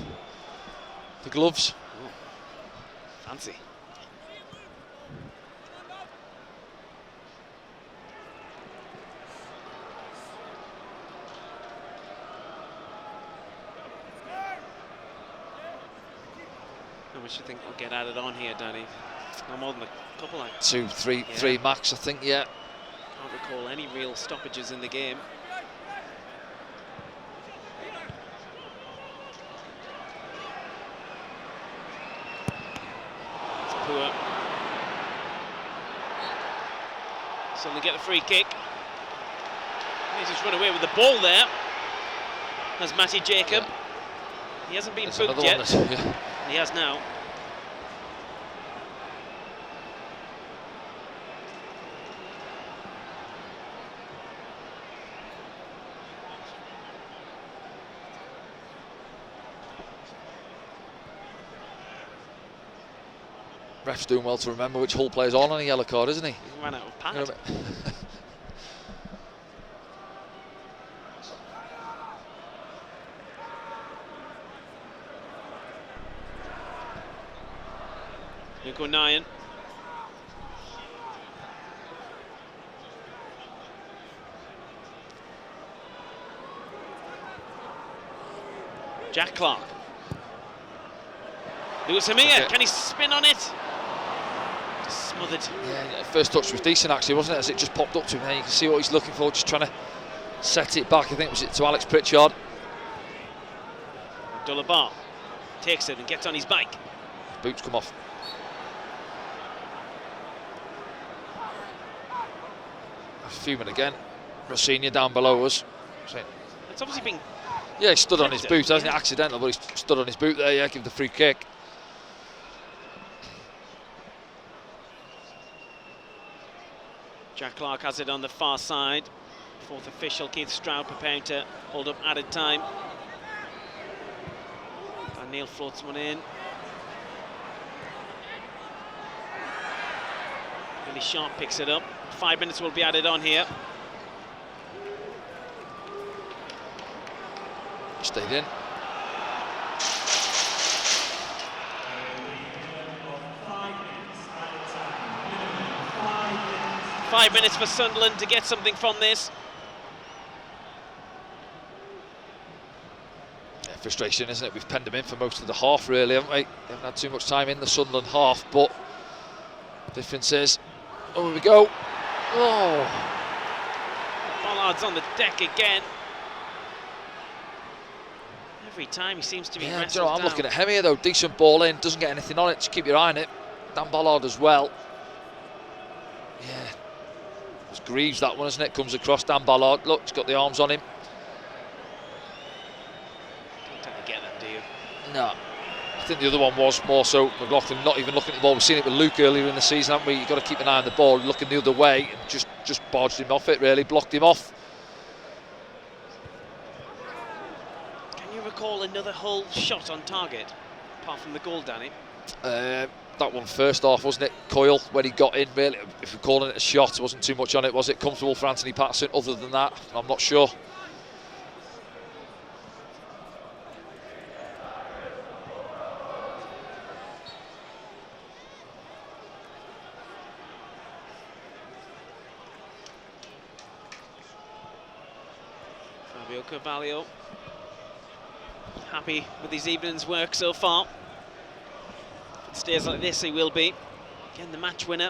gloves. Oh, fancy. How much do you think will get added on here, Danny? No more than a couple, like 2, 3, 3 max, I think. Yeah. Can't recall any real stoppages in the game. Poor. So they get the free kick. He's just run away with the ball there. As Matty Jacob. Yeah. He hasn't been There's booked another yet. one yeah. He has now. Ref's doing well to remember which Hull player's on a yellow card, isn't he? He ran out of pad. You know, Luke O'Nien. Jack Clark. Lewis Hamia, can he spin on it? Just smothered. Yeah, first touch was decent actually, wasn't it? As it just popped up to him there, you can see what he's looking for, just trying to set it back. I think was it to Alex Pritchard. Abdullah Bar takes it and gets on his bike. Boots come off. Fuming again. Rossignol down below us. It's obviously been. Yeah, he stood on his boot, hasn't he? Accidental, but he stood on his boot there. Yeah, give the free kick. Jack Clark has it on the far side. Fourth official, Keith Stroud, preparing to hold up added time. And Neil floats one in. Billy Sharp picks it up. 5 minutes will be added on here. Stayed in. Five minutes for Sunderland to get something from this. Yeah, frustration, isn't it? We've penned them in for most of the half, really, haven't we? They haven't had too much time in the Sunderland half, but the difference is, oh, here we go. Oh. Bollard's on the deck again. Every time he seems to be wrestled you know, I'm down. looking at him here though, decent ball in, doesn't get anything on it, just keep your eye on it. Dan Bollard as well. Yeah, it was Greaves that one, isn't it? Comes across Dan Bollard, look, he's got the arms on him. Don't tend to get that, do you? No. I think the other one was more so McLaughlin not even looking at the ball. We've seen it with Luke earlier in the season, haven't we? You've got to keep an eye on the ball, looking the other way, and just barged him off it, really, blocked him off. Can you recall another Hull shot on target, apart from the goal, Danny? That one first half, wasn't it? Coyle, when he got in, really, if we're calling it a shot, there wasn't too much on it, was it? Comfortable for Anthony Patterson. Other than that, I'm not sure. Fabio Carvalho, happy with his evening's work so far. If it stays like this, he will be. Again, the match winner.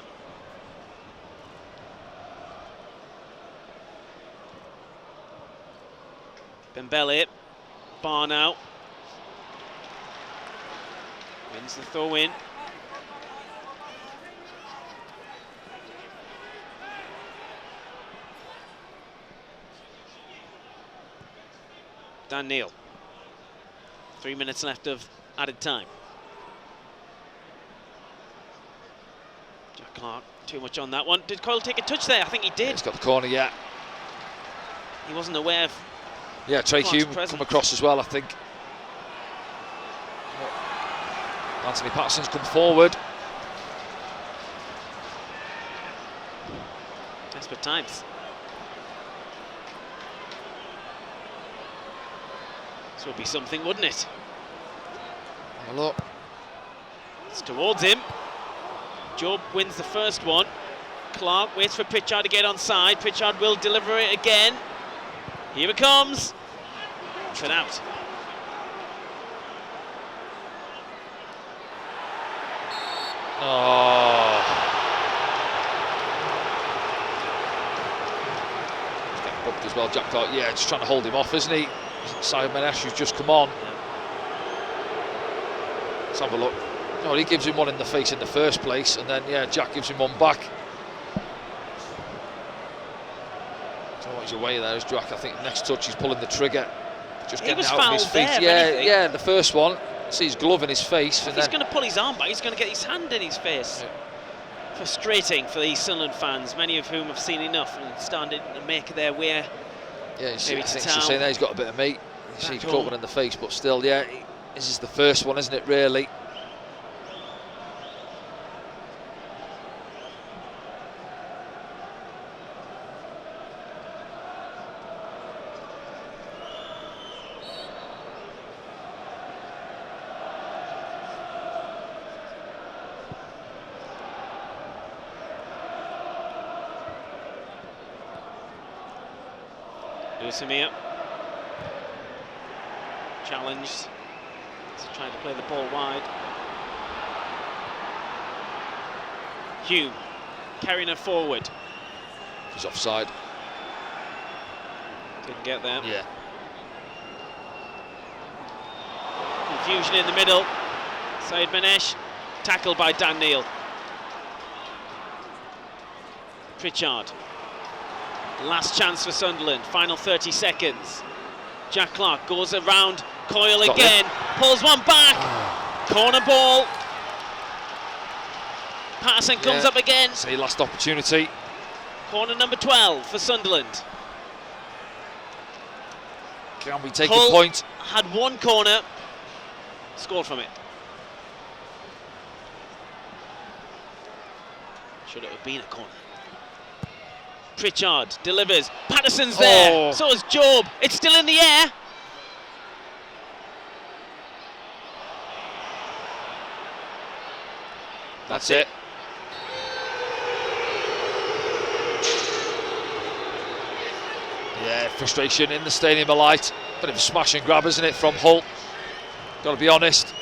Dembele, Bar now. Wins the throw-in. Dan Neil. 3 minutes left of added time. Jack Clark, too much on that one. Did Coyle take a touch there? I think he did. He's got the corner, yeah. He wasn't aware of. Yeah, Trey Clark's Hume presence. come across as well, I think. Anthony Patterson's come forward. Desperate times. This would be something, wouldn't it? Have a look. It's towards him. Job wins the first one. Clark waits for Pritchard to get onside. Pritchard will deliver it again. Here it comes. Cut out. Oh. He's getting booked as well, Jack Clark. Yeah, just trying to hold him off, isn't he? Simon Menesh, who's just come on. Let's have a look. No, he gives him one in the face in the first place, and then, yeah, Jack gives him one back. So he's away there, is Jack. I think next touch he's pulling the trigger. Just getting out of his feet. There, yeah, the first one. See his glove in his face. If he's going to pull his arm back, he's going to get his hand in his face. Yeah. Frustrating for these Sunderland fans, many of whom have seen enough and started to make their way. Yeah, you see, I think she's saying there he's got a bit of meat. You see he's caught one in the face, but still, yeah, this is the first one, isn't it, really? Lewis Amir. Challenged. He's trying to play the ball wide. Hume carrying it forward. He's offside. Couldn't get there. Yeah. Confusion in the middle. Said Manesh, tackled by Dan Neil. Pritchard. Last chance for Sunderland, final 30 seconds. Jack Clark goes around, Coyle again, pulls one back, corner ball. Patterson comes up again. Say last opportunity. Corner number 12 for Sunderland. Can we take a Hull point? had one corner, scored from it. Should it have been a corner? Pritchard delivers. Patterson's there. So is Job. It's still in the air. That's it. Yeah, frustration in the Stadium of Light. Bit of a smash and grab, isn't it, from Hull? Got to be honest.